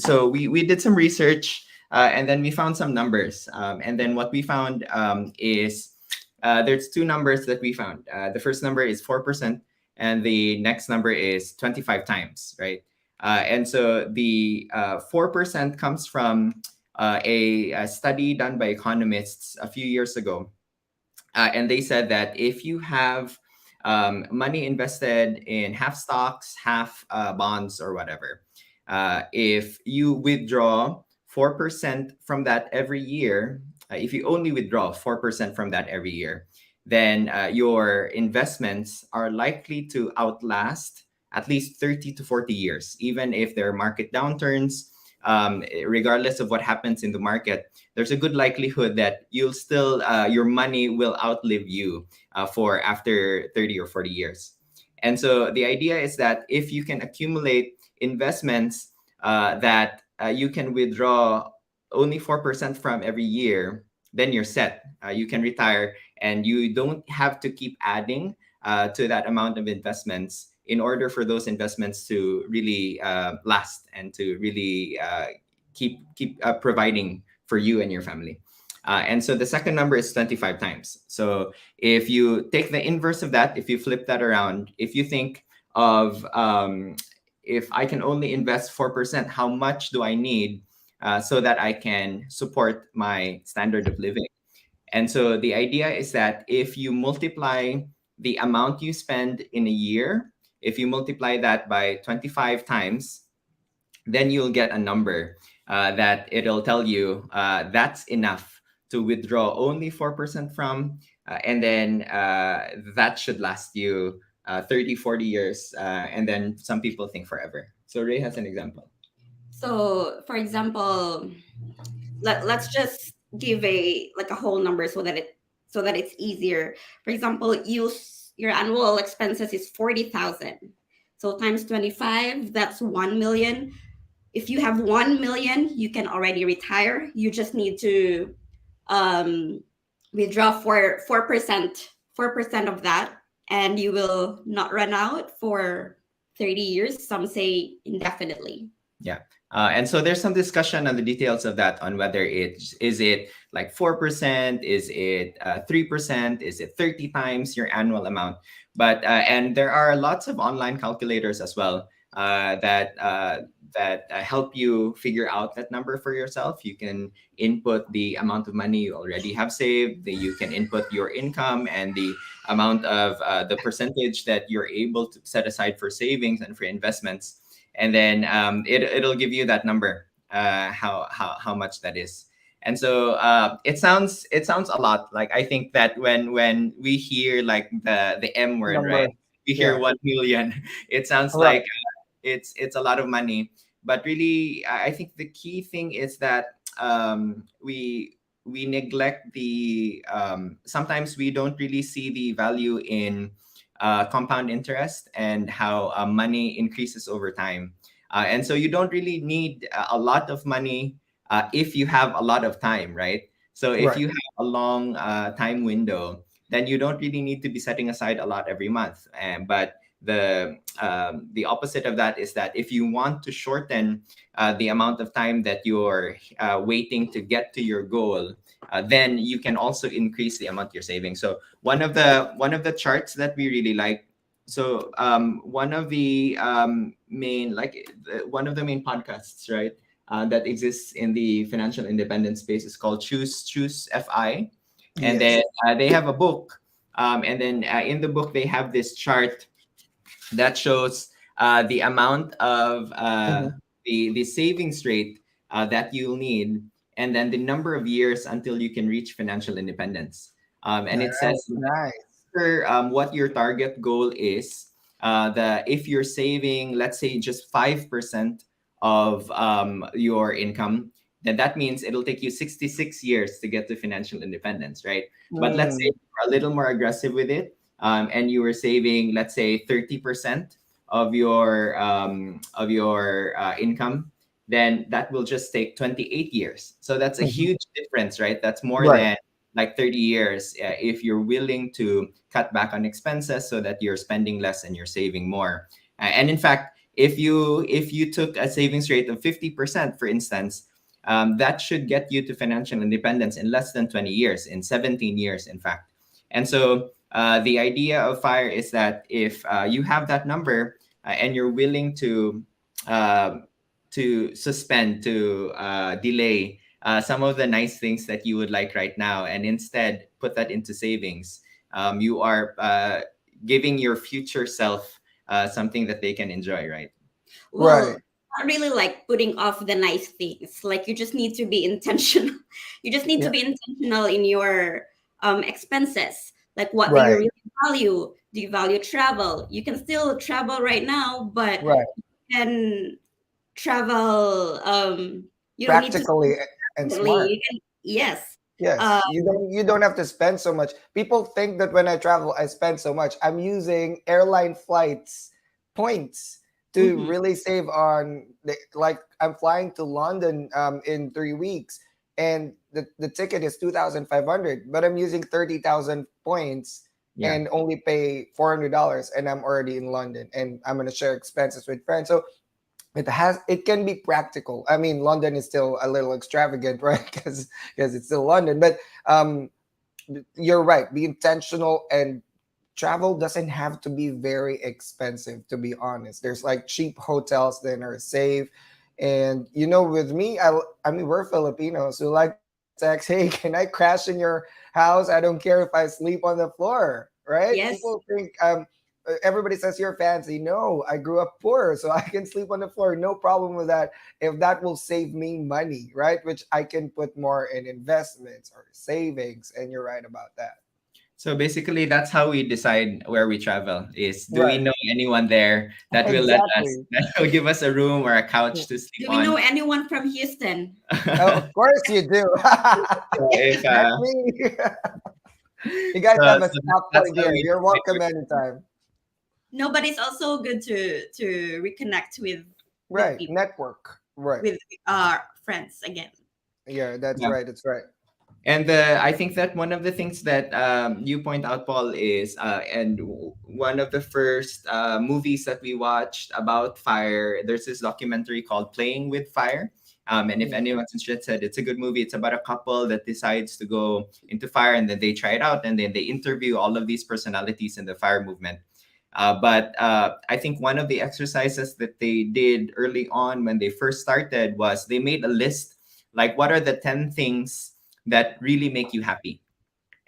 so we did some research, and then we found some numbers. And then what we found is there's two numbers that we found. The first number is 4%, and the next number is 25 times, right? And so the 4% comes from a study done by economists a few years ago. And they said that if you have money invested in half stocks, half bonds, or whatever, if you withdraw 4% from that every year, if you only withdraw 4% from that every year, then your investments are likely to outlast at least 30 to 40 years, even if there are market downturns. Regardless of what happens in the market, there's a good likelihood that you'll still your money will outlive you for after 30 or 40 years. And so the idea is that if you can accumulate investments that you can withdraw only 4% from every year, then you're set. You can retire, and you don't have to keep adding to that amount of investments in order for those investments to really last and to really keep providing for you and your family. And so the second number is 25 times. So if you take the inverse of that, if you flip that around, if you think of if I can only invest 4%, how much do I need so that I can support my standard of living? And so the idea is that if you multiply the amount you spend in a year, if you multiply that by 25 times, then you'll get a number that it'll tell you that's enough to withdraw only 4% from. And then that should last you 30, 40 years. And then some people think forever. So Ray has an example. So, for example, let's just give a whole number so that it's easier. For example, your annual expenses is 40,000. So times 25, that's 1 million. If you have 1 million, you can already retire. You just need to um withdraw for 4% of that, and you will not run out for 30 years. Some say indefinitely. Yeah. And so there's some discussion on the details of that, on whether it's, is it like 4%, is it 3%, is it 30 times your annual amount? But and there are lots of online calculators as well, that help you figure out that number for yourself. You can input the amount of money you already have saved. You can input your income and the amount of the percentage that you're able to set aside for savings and for investments, and then it'll give you that number, how much that is. And so it sounds a lot. Like, I think that when we hear like the M word, right? Number. We hear Yeah. 1 million. It sounds Right. like it's a lot of money, but really, I think the key thing is that we neglect the sometimes we don't really see the value in compound interest, and how money increases over time. And so you don't really need a lot of money if you have a lot of time, right? So if Right. you have a long time window, then you don't really need to be setting aside a lot every month. But the opposite of that is that if you want to shorten the amount of time that you're waiting to get to your goal, then you can also increase the amount you're saving. So one of the charts that we really like. So one of the main one of the main podcasts, right, that exists in the financial independence space is called Choose FI, and Yes. then they have a book, and then in the book they have this chart that shows the amount of Mhm. the savings rate that you'll need, and then the number of years until you can reach financial independence. And it says Nice. Nice. what your target goal is. If you're saving, let's say, just 5% of your income, then that means it'll take you 66 years to get to financial independence, right? But let's say Mm. you're a little more aggressive with it, and you were saving, let's say, 30% of your income, then that will just take 28 years. So that's a Mhm. huge difference, right? That's more Right. than like 30 years, if you're willing to cut back on expenses so that you're spending less and you're saving more. And in fact, if you took a savings rate of 50%, for instance, that should get you to financial independence in less than 20 years, in 17 years, in fact. And so the idea of FIRE is that if you have that number, and you're willing uh, to suspend, to delay some of the nice things that you would like right now, and instead put that into savings, you are giving your future self something that they can enjoy, right? Right. Well, not really like putting off the nice things. Like, you just need to be intentional. You just need to Yeah. be intentional in your expenses. Like, what do you Right. really value? Do you value travel? You can still travel right now, but Right. you can travel. You don't need to Practically spend and separately. smart. You can, yes. Yes, Um, you don't have to spend so much. People think that when I travel, I spend so much. I'm using airline flights points to mhm. really save on like I'm flying to London in 3 weeks, and the ticket is 2,500, but I'm using 30,000 points Yeah. and only pay $400, and I'm already in London, and I'm gonna share expenses with friends. So it can be practical. I mean, London is still a little extravagant, right? Because it's still London, but um you're right, be intentional, and travel doesn't have to be very expensive, to be honest. There's like cheap hotels that are safe. And with me, I mean, we're Filipinos who like text, hey, can I crash in your house? I don't care if I sleep on the floor, right? Yes. People think everybody says you're fancy. No, I grew up poor, so I can sleep on the floor, no problem with that, if that will save me money, right? Which I can put more in investments or savings. And you're right about that. So basically, that's how we decide where we travel. Is, do we Right. know anyone there that will let us, Exactly. that will give us a room or a couch to sleep Do we know on? anyone from Houston? Oh, of course you do. So if That's me. You guys so, have a so stop that's point how here. we You're decide welcome anytime. No, but it's also good to reconnect with Right. people, Network. Right. with our friends again. Yeah, that's yeah. right. That's right. And I think that one of the things that you point out, Paul, is one of the first movies that we watched about fire. There's this documentary called "Playing with Fire," and if Mm. anyone's interested, it's a good movie. It's about a couple that decides to go into fire, and then they try it out, and then they interview all of these personalities in the fire movement. But I think one of the exercises that they did early on when they first started was they made a list, like what are the 10 things that really make you happy.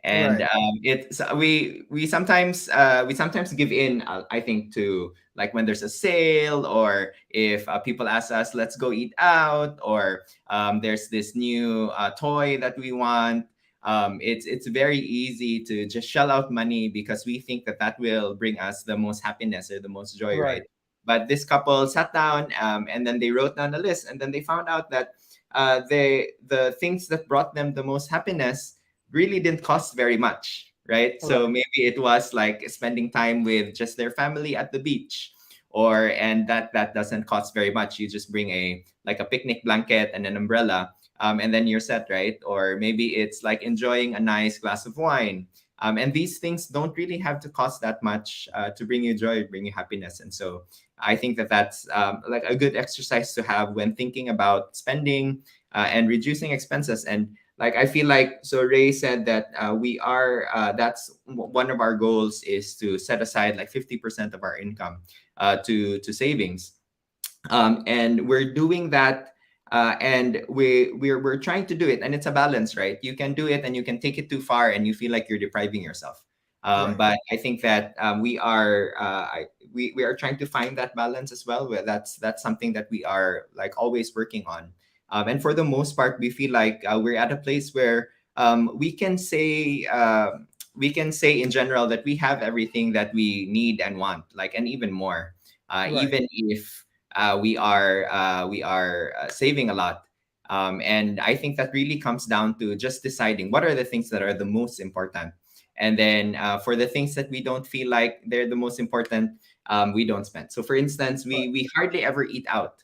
And Right. it's we sometimes give in, I think, to like when there's a sale, or if people ask us let's go eat out, or there's this new toy that we want. It's very easy to just shell out money because we think that that will bring us the most happiness or the most joy, Right. right? But this couple sat down, and then they wrote down a list, and then they found out that the things that brought them the most happiness really didn't cost very much, right? So Right. maybe it was like spending time with just their family at the beach, or and that doesn't cost very much. You just bring a like a picnic blanket and an umbrella, and then you're set, right? Or maybe it's like enjoying a nice glass of wine. And these things don't really have to cost that much to bring you joy, bring you happiness. And so I think that that's like a good exercise to have when thinking about spending and reducing expenses. And like I feel like, so Ray said that we are one of our goals is to set aside like 50% of our income to savings, and we're doing that. And we're trying to do it, and it's a balance, right? You can do it and you can take it too far and you feel like you're depriving yourself. Right. But I think that we are trying to find that balance as well, where that's something that we are like always working on. And for the most part we feel like we're at a place where we can say in general that we have everything that we need and want, like, and even more, Right. even if we are saving a lot. And I think that really comes down to just deciding what are the things that are the most important. And then for the things that we don't feel like they're the most important, we don't spend. So for instance, Right. we hardly ever eat out.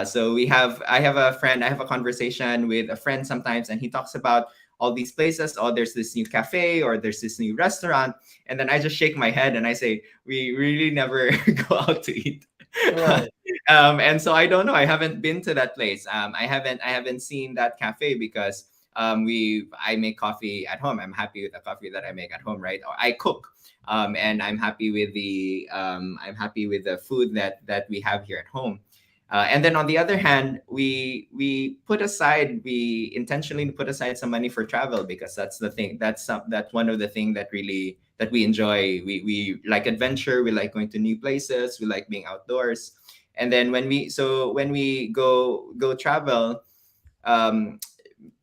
So I have a conversation with a friend sometimes, and he talks about all these places. Oh, there's this new cafe or there's this new restaurant. And then I just shake my head and I say, we really never go out to eat. Right. And so I don't know. I haven't been to that place. I haven't seen that cafe because I make coffee at home. I'm happy with the coffee that I make at home, right? Or I cook. And I'm happy with the food that we have here at home. And then on the other hand, we intentionally put aside some money for travel, because that's the thing. That's one of the thing that really that we enjoy. We like adventure. We like going to new places. We like being outdoors. And then when we go travel, um,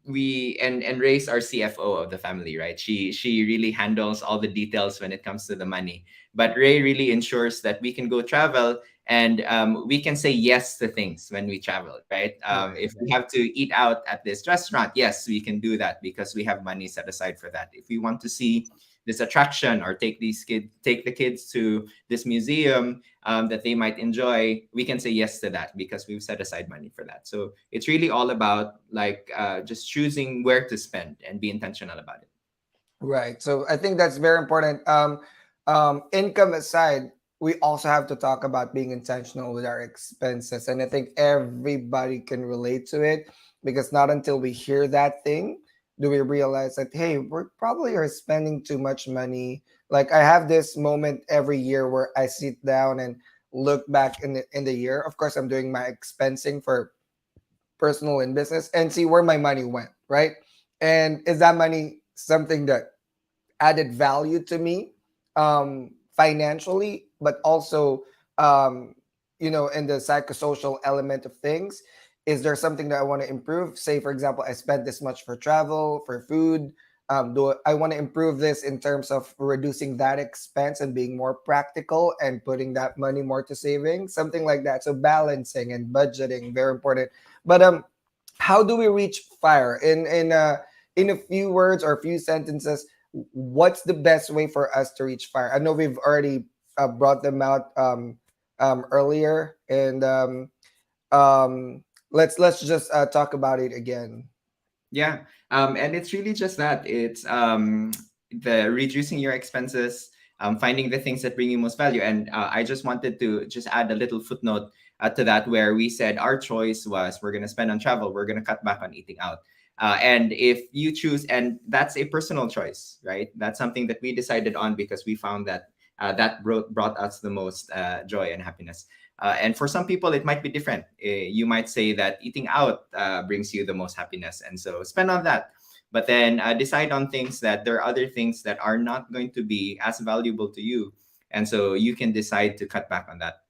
we and Ray's our CFO of the family, right? She really handles all the details when it comes to the money. But Ray really ensures that we can go travel, and we can say yes to things when we travel, right? Right. If we have to eat out at this restaurant, yes, we can do that because we have money set aside for that. If we want to see this attraction or take the kids to this museum that they might enjoy, we can say yes to that because we've set aside money for that. So it's really all about like just choosing where to spend and be intentional about it. Right. So I think that's very important. Income aside, we also have to talk about being intentional with our expenses. And I think everybody can relate to it, because not until we hear that thing do we realize that, hey, we're probably are spending too much money. Like I have this moment every year where I sit down and look back in the year. Of course, I'm doing my expensing for personal and business and see where my money went, right? And is that money something that added value to me financially, but also um, in the psychosocial element of things? Is there something that I want to improve? Say, for example, I spent this much for travel, for food. Do I want to improve this in terms of reducing that expense and being more practical and putting that money more to savings, something like that? So balancing and budgeting, very important. But how do we reach fire in a few words or a few sentences? What's the best way for us to reach fire? I know we've already brought them out earlier, and um, let's just talk about it again. Yeah. And it's really just that. It's the reducing your expenses, finding the things that bring you most value. And I just wanted to just add a little footnote to that, where we said our choice was we're going to spend on travel, we're going to cut back on eating out. And if you choose, and that's a personal choice, right? That's something that we decided on because we found that brought us the most joy and happiness. And for some people, it might be different. You might say that eating out brings you the most happiness, and so spend on that. But then decide on things that there are other things that are not going to be as valuable to you, and so you can decide to cut back on that.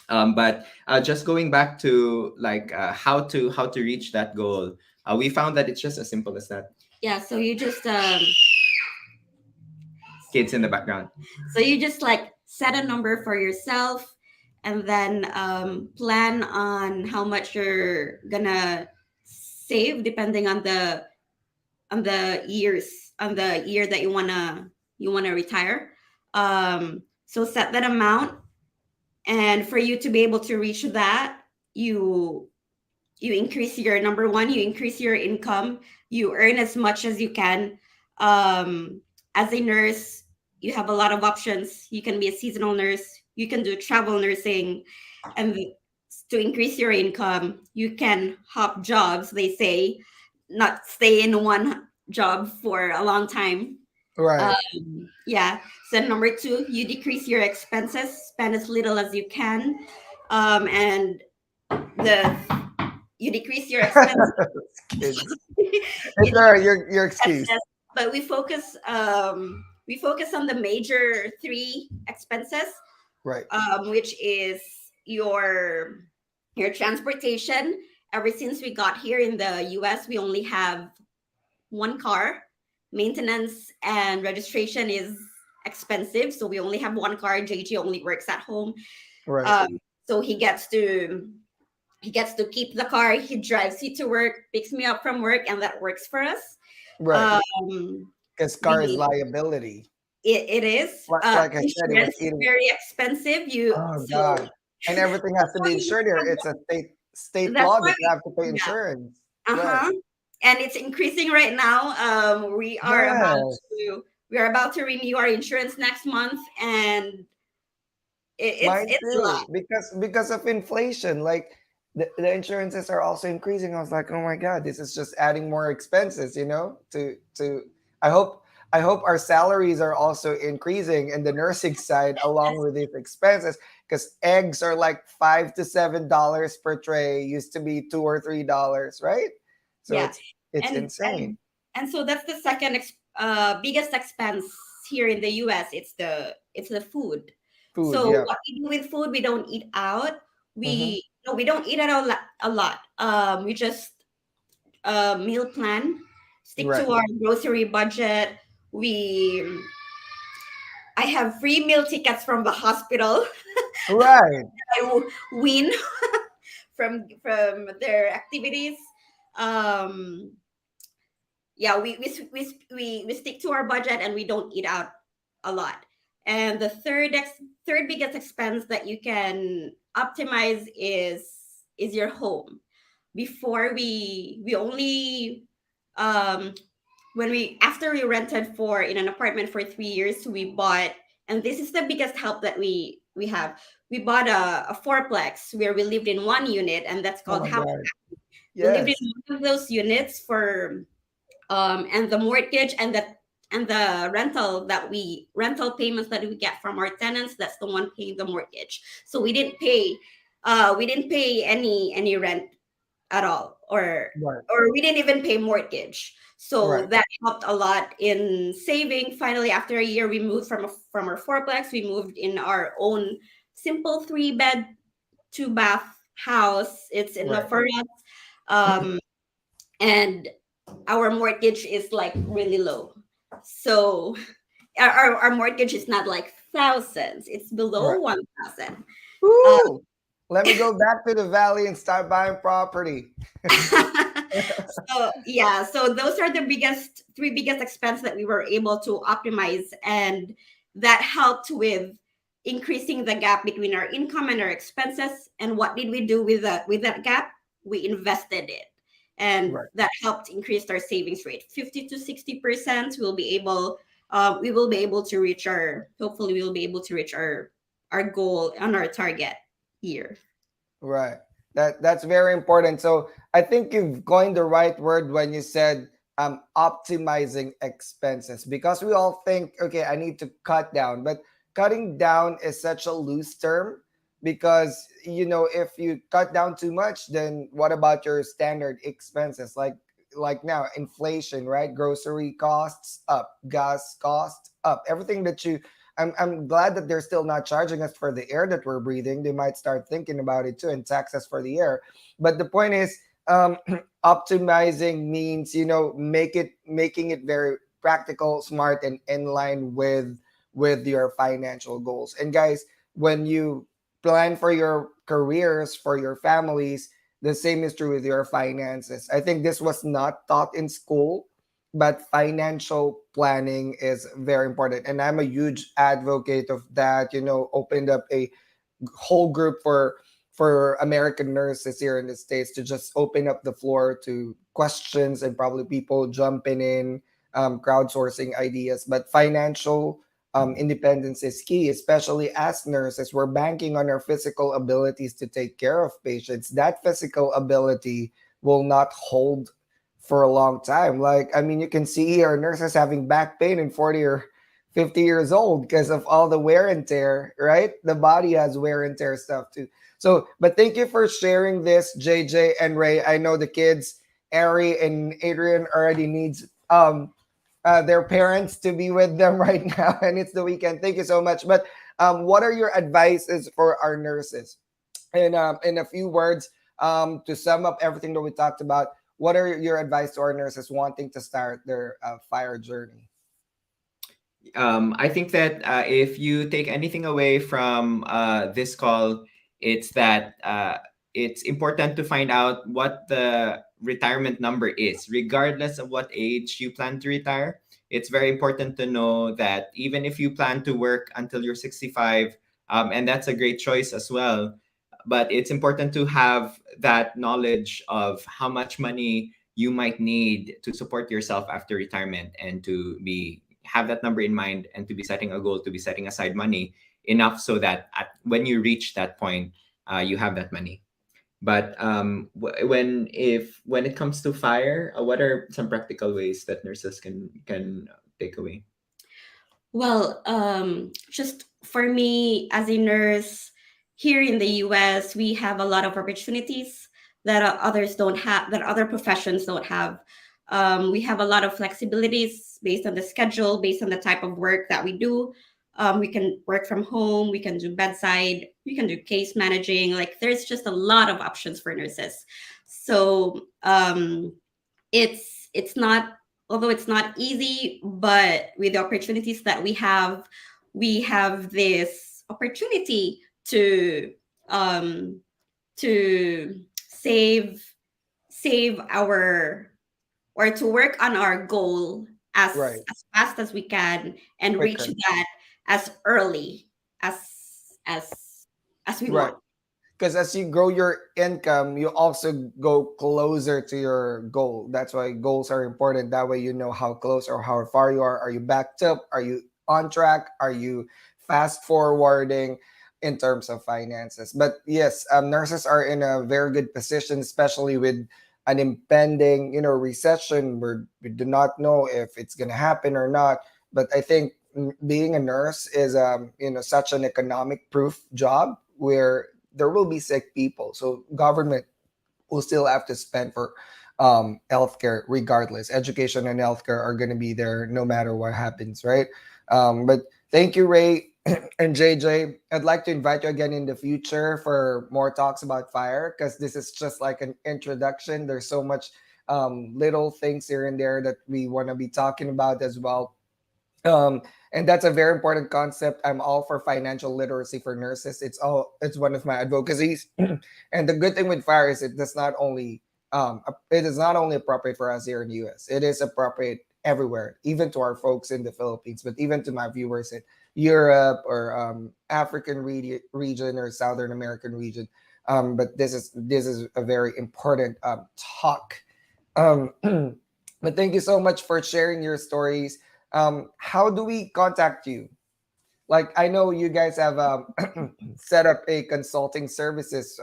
But just going back to like how to reach that goal, we found that it's just as simple as that. Yeah, so you just Kids in the background. like set a number for yourself, and then plan on how much you're gonna save depending on the year that you wanna retire. So set that amount, and for you to be able to reach that, you you increase your number one, you increase your income, you earn as much as you can. As a nurse, you have a lot of options. You can be a seasonal nurse, you can do travel nursing, and to increase your income, you can hop jobs, they say, not stay in one job for a long time. Right. Yeah. So number two, you decrease your expenses, spend as little as you can, and the you decrease your expenses. Kids. You It's all right. Your excuse. expenses, but we focus on the major three expenses, Right. which is your transportation. Ever since we got here in the US, we only have one car. Maintenance and registration is expensive, so we only have one car. JG only works at home, Right. um, so he gets to keep the car. He drives me to work, picks me up from work, and that works for us. Right. Um, Because car is the liability. it is Like I said, it was insurance is eating. very expensive. Oh God. And everything has to be insured here. It's a state That's law why that you have to pay yeah, insurance. Right. uh-huh, and it's increasing right now. Yes. We are about to renew our insurance next month, and Mine it's a lot. too. Because of inflation. Like the insurances are also increasing. I was like, oh my God, this is just adding more expenses, to I hope I hope our salaries are also increasing in the nursing side along with these expenses. Because eggs are like $5 to $7 per tray, used to be $2 or $3, right? So Yeah, it's and insane. so that's the second biggest expense here in the US. It's the food. Food, So yeah. what we do with food, we don't eat out. Mm-hmm. We don't eat out a lot. We just meal plan, stick Right. to our grocery budget. We I have free meal tickets from the hospital. Right. Win from their activities. Um, yeah, we stick to our budget, and we don't eat out a lot. And the third biggest expense that you can optimize is your home. Before we only when we after we rented for in an apartment for 3 years, we bought, and this is the biggest help that we have. We bought a fourplex where we lived in one unit, and that's Oh called my house. God. We lived in Yes. one of those units for and the mortgage and the rental payments that we get from our tenants, that's the one paying the mortgage. So we didn't pay any rent at all, Right. or we didn't even pay mortgage. So Right. that helped a lot in saving. Finally, after a year, we moved from our fourplex. We moved in our own simple 3-bed 2-bath house. It's Right. enough for us. And our mortgage is like really low. So our mortgage is not like thousands, it's below Right. 1,000. Uh, Woo! Let me go back to the valley and start buying property. so yeah, so those are the three biggest expense that we were able to optimize, and that helped with increasing the gap between our income and our expenses. And what did we do with that gap? We invested it. and Right. that helped increase our savings rate. 50 to 60% we will be able to reach our hopefully we will be able to reach our goal on our target year. Right. That's very important. So I think you've coined the right word when you said optimizing expenses, because we all think, okay, I need to cut down, but cutting down is such a loose term, because if you cut down too much, then what about your standard expenses, like now inflation, right? Grocery costs up, gas costs up, everything that you I'm glad that they're still not charging us for the air that we're breathing. They might start thinking about it too and tax us for the air. But the point is, optimizing means making it very practical, smart, and in line with your financial goals. And guys, when you plan for your careers, for your families, the same is true with your finances. I think this was not taught in school, but financial planning is very important, and I'm a huge advocate of that. Opened up a whole group for American nurses here in the States to just open up the floor to questions and probably people jumping in, crowdsourcing ideas. But financial independence is key, especially as nurses. We're banking on our physical abilities to take care of patients. That physical ability will not hold for a long time. Like, I mean, you can see our nurses having back pain in 40 or 50 years old because of all the wear and tear, right? The body has wear and tear stuff too. So, but thank you for sharing this, JJ and Ray. I know the kids, Ari and Adrian, already needs their parents to be with them right now, and it's the weekend. Thank you so much. But what are your advices for our nurses? And in a few words, to sum up everything that we talked about, what are your advice to our nurses wanting to start their fire journey? I think that if you take anything away from this call, it's that it's important to find out what the retirement number is, regardless of what age you plan to retire. It's very important to know that even if you plan to work until you're 65, and that's a great choice as well, but it's important to have that knowledge of how much money you might need to support yourself after retirement, and to be have that number in mind, and to be setting a goal, to be setting aside money enough so that when you reach that point, you have that money. But when it comes to fire, what are some practical ways that nurses can take away? Well, just for me as a nurse here in the US, we have a lot of opportunities that others don't have, that other professions don't have. We have a lot of flexibilities based on the schedule, based on the type of work that we do. We can work from home, we can do bedside, we can do case managing. Like, there's just a lot of options for nurses. So it's not, although it's not easy, but with the opportunities that we have this opportunity um to save our, or to work on our goal Right. as fast as we can, and reach Quicker. that as early as as we Right. want. Because as you grow your income, you also go closer to your goal. That's why goals are important. That way, you know how close or how far you are. Are you backed up? Are you on track? Are you fast forwarding in terms of finances? But yes, nurses are in a very good position, especially with an impending, recession. We do not know if it's going to happen or not. But I think being a nurse is, such an economic proof job where there will be sick people. So government will still have to spend for healthcare regardless. Education and healthcare are going to be there no matter what happens, right? But thank you, Ray and JJ. I'd like to invite you again in the future for more talks about fire, because this is just like an introduction. There's so much little things here and there that we want to be talking about as well. um and that's a very important concept. I'm all for financial literacy for nurses. It's one of my advocacies. And the good thing with fire is it is not only appropriate for us here in the US. It is appropriate everywhere, even to our folks in the Philippines, but even to my viewers in Europe or African region or Southern American region. But this is a very important talk Um, but thank you so much for sharing your stories. How do we contact you? Like, I know you guys have set up a consulting services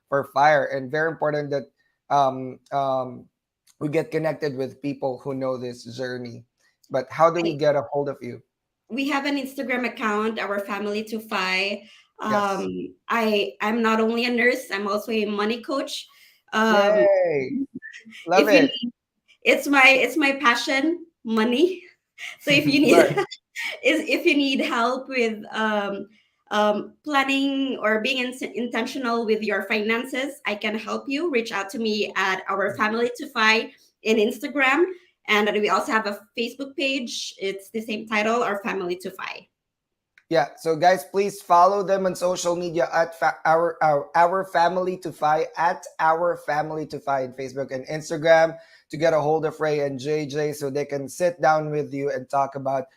for fire, and very important that um, um, we get connected with people who know this journey. But how do we I, get a hold of you? we have an Instagram account, our family to fi. Yes. I'm not only a nurse, I'm also a money coach. Um, Yay. Love if you it. need, it's my passion, money. So if you need Right. is if you need help with planning or being intentional with your finances, I can help you. Reach out to me at our family to fi in Instagram, and we also have a Facebook page. It's the same title, our family to fi. Yeah. So guys, please follow them on social media at our family to fi at our family to fi in Facebook and Instagram to get a hold of Ray and JJ so they can sit down with you and talk about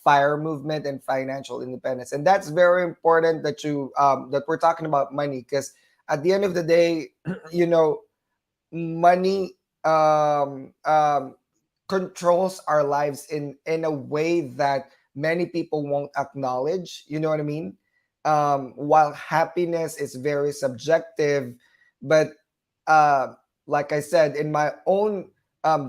fire movement and financial independence. And that's very important that you that we're talking about money because at the end of the day, you know, money controls our lives in a way that many people won't acknowledge. You know what I mean? While happiness is very subjective, but uh, like I said, in my own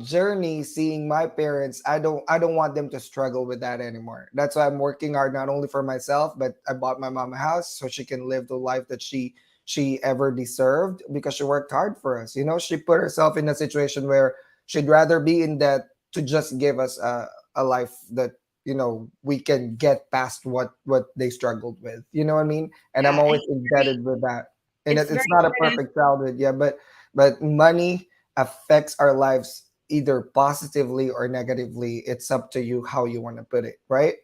journey, seeing my parents, I don't want them to struggle with that anymore. That's why I'm working hard not only for myself, but I bought my mom a house so she can live the life that she ever deserved because she worked hard for us. You know, she put herself in a situation where she'd rather be in debt to just give us a life that we can get past what they struggled with. You know what I mean? And I'm Yeah, I always agree. indebted with that. And It's it's very not a important. perfect childhood, yeah, but money affects our lives either positively or negatively. It's up to you how you want to put it, right?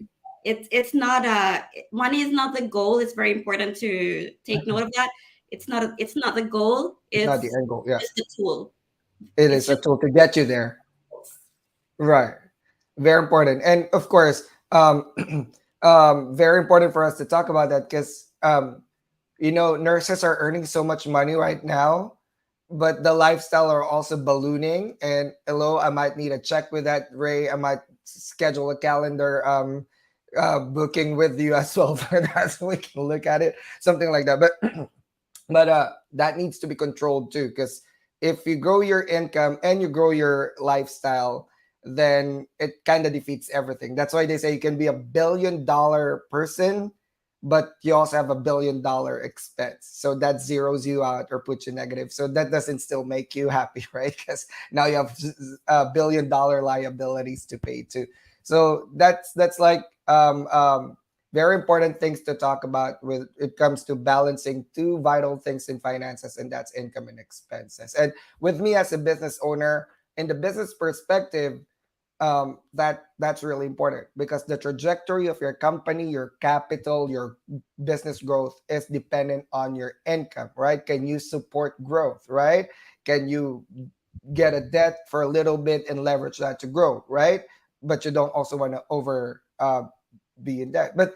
It's not a money is not the goal. It's very important to take note of that. It's not the goal. It's not the It's end goal. Yeah, just the tool. it It's is a just tool to get you there. Right. Very important. And of course, very important for us to talk about that because, nurses are earning so much money right now, but the lifestyle are also ballooning. And hello, I might need a check with that, Ray. I might schedule a calendar booking with you as well for that so we can look at it, something like that. But that needs to be controlled too because if you grow your income and you grow your lifestyle, then it kind of defeats everything. That's why they say you can be $1 billion person, but you also have $1 billion expense, so that zeroes you out or puts you negative, so that doesn't still make you happy, right? Because now you have $1 billion liabilities to pay too. So that's like very important things to talk about with it comes to balancing two vital things in finances, and that's income and expenses. And with me as a business owner, in the business perspective, that's really important because the trajectory of your company, your capital, your business growth is dependent on your income, right? Can you support growth, right? Can you get a debt for a little bit and leverage that to grow, right? But you don't also want to over be in debt. But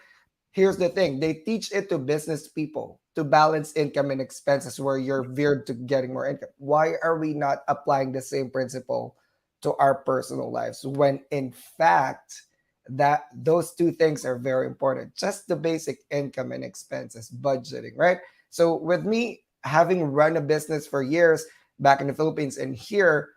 here's the thing, they teach it to business people to balance income and expenses where you're veered to getting more income. Why are we not applying the same principle to our personal lives when in fact that those two things are very important, just the basic income and expenses budgeting, right? So with me having run a business for years back in the Philippines and here,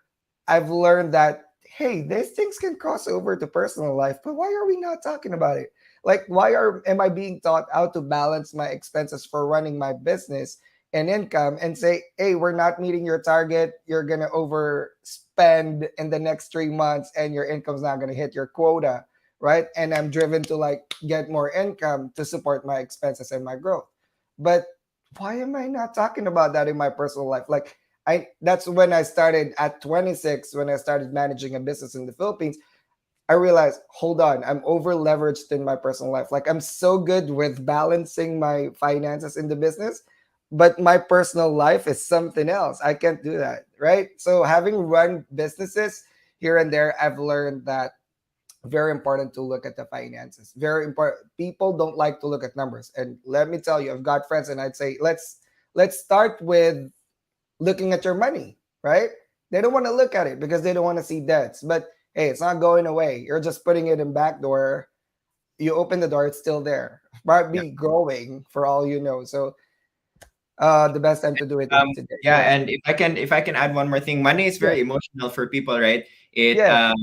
I've learned that hey, these things can cross over to personal life, but why are we not talking about it? Like, why am I being taught how to balance my expenses for running my business and income and say, hey, we're not meeting your target, you're gonna overspend in the next 3 months and your income's not gonna hit your quota, right? And I'm driven to like get more income to support my expenses and my growth. But why am I not talking about that in my personal life? Like that's when I started at 26, when I started managing a business in the Philippines. I realized, hold on, I'm over leveraged in my personal life. Like I'm so good with balancing my finances in the business, but my personal life is something else. I can't do that, right? So having run businesses here and there, I've learned that very important to look at the finances. Very important. People don't like to look at numbers. And let me tell you, I've got friends and I'd say, let's start with looking at your money, right? They don't want to look at it because they don't want to see debts. But hey, it's not going away. You're just putting it in back door. You open the door, it's still there. Might Yeah. be growing for all you know. So the best time to do it is today. Yeah, Yeah. and if I can add one more thing, money is Yeah. very emotional for people, right? It Yes.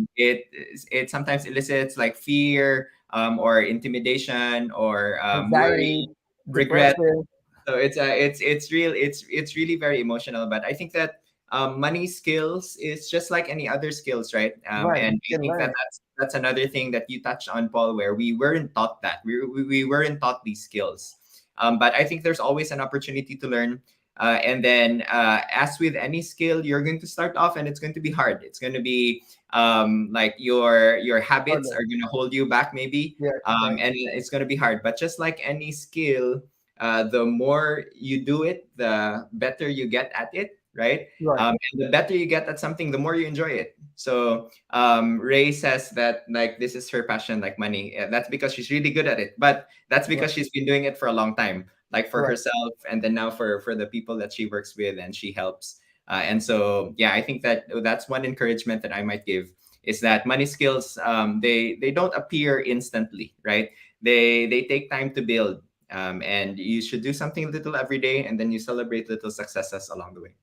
it sometimes elicits like fear, or intimidation, or Anxiety, worry, regret. depression. So it's really very emotional. But I think that money skills is just like any other skills, right? Right. And You I can think learn that it. that's another thing that you touched on, Paul, where we weren't taught that we weren't taught these skills. But I think there's always an opportunity to learn. And then, as with any skill, you're going to start off, and it's going to be hard. It's going to be like your habits Harder. are going to hold you back, maybe, Yeah. Right. and it's going to be hard. But just like any skill, the more you do it, the better you get at it, right? Right. And the better you get at something, the more you enjoy it. So Ray says that like this is her passion, like money. That's because she's really good at it, but that's Right. because she's been doing it for a long time, like for Right. herself, and then now for the people that she works with and she helps. And so yeah, I think that that's one encouragement that I might give, is that money skills, they don't appear instantly, right? They take time to build. And you should do something little every day, and then you celebrate little successes along the way.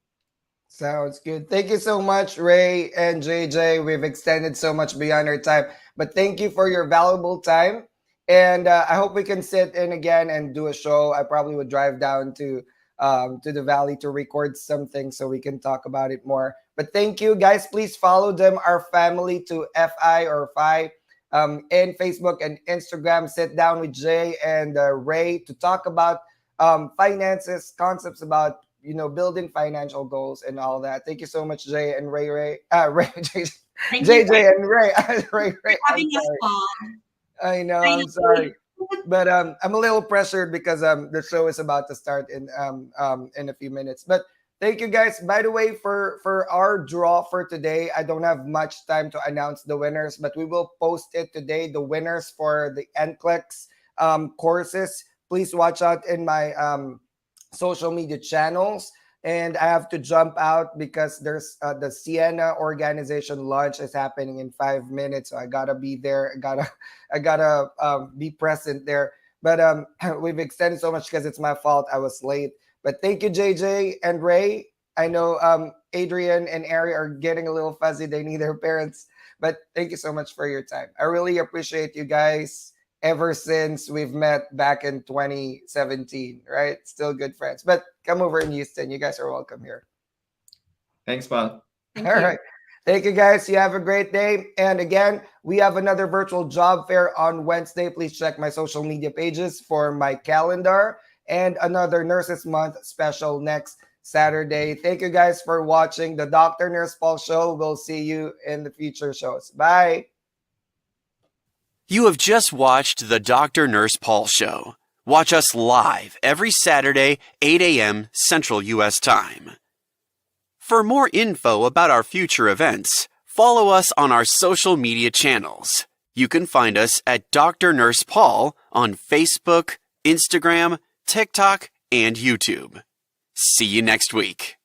Sounds good. Thank you so much, Ray and JJ. We've extended so much beyond our time, but thank you for your valuable time. And I hope we can sit in again and do a show. I probably would drive down to the valley to record something so we can talk about it more. But thank you, guys. Please follow them, our family, to FI or FI in Facebook and Instagram. Sit down with Jay and Ray to talk about finances, concepts about building financial goals and all that. Thank you so much, Jay and Thank you for JJ and Ray. Ray. I'm having us, sorry. Paul. I know. I'm Finally. sorry, but I'm a little pressured because the show is about to start in a few minutes. But thank you, guys. By the way, for our draw for today, I don't have much time to announce the winners, but we will post it today. The winners for the NCLEX courses. Please watch out in my social media channels. And I have to jump out because there's the Siena organization launch is happening in 5 minutes, so I gotta be there. I gotta be present there. But we've extended so much because it's my fault. I was late. But thank you, JJ and Ray. I know Adrian and Ari are getting a little fuzzy. They need their parents. But thank you so much for your time. I really appreciate you guys ever since we've met back in 2017, right? Still good friends. But come over in Houston. You guys are welcome here. Thanks, Paul. Thank All you. right. Thank you, guys. You have a great day. And again, we have another virtual job fair on Wednesday. Please check my social media pages for my calendar and another Nurses Month special next Saturday. Thank you, guys, for watching the Dr. Nurse Paul Show. We'll see you in the future shows. Bye. You have just watched the Dr. Nurse Paul Show. Watch us live every Saturday, 8 a.m. Central U.S. Time. For more info about our future events, follow us on our social media channels. You can find us at Dr. Nurse Paul on Facebook, Instagram, TikTok, and YouTube. See you next week.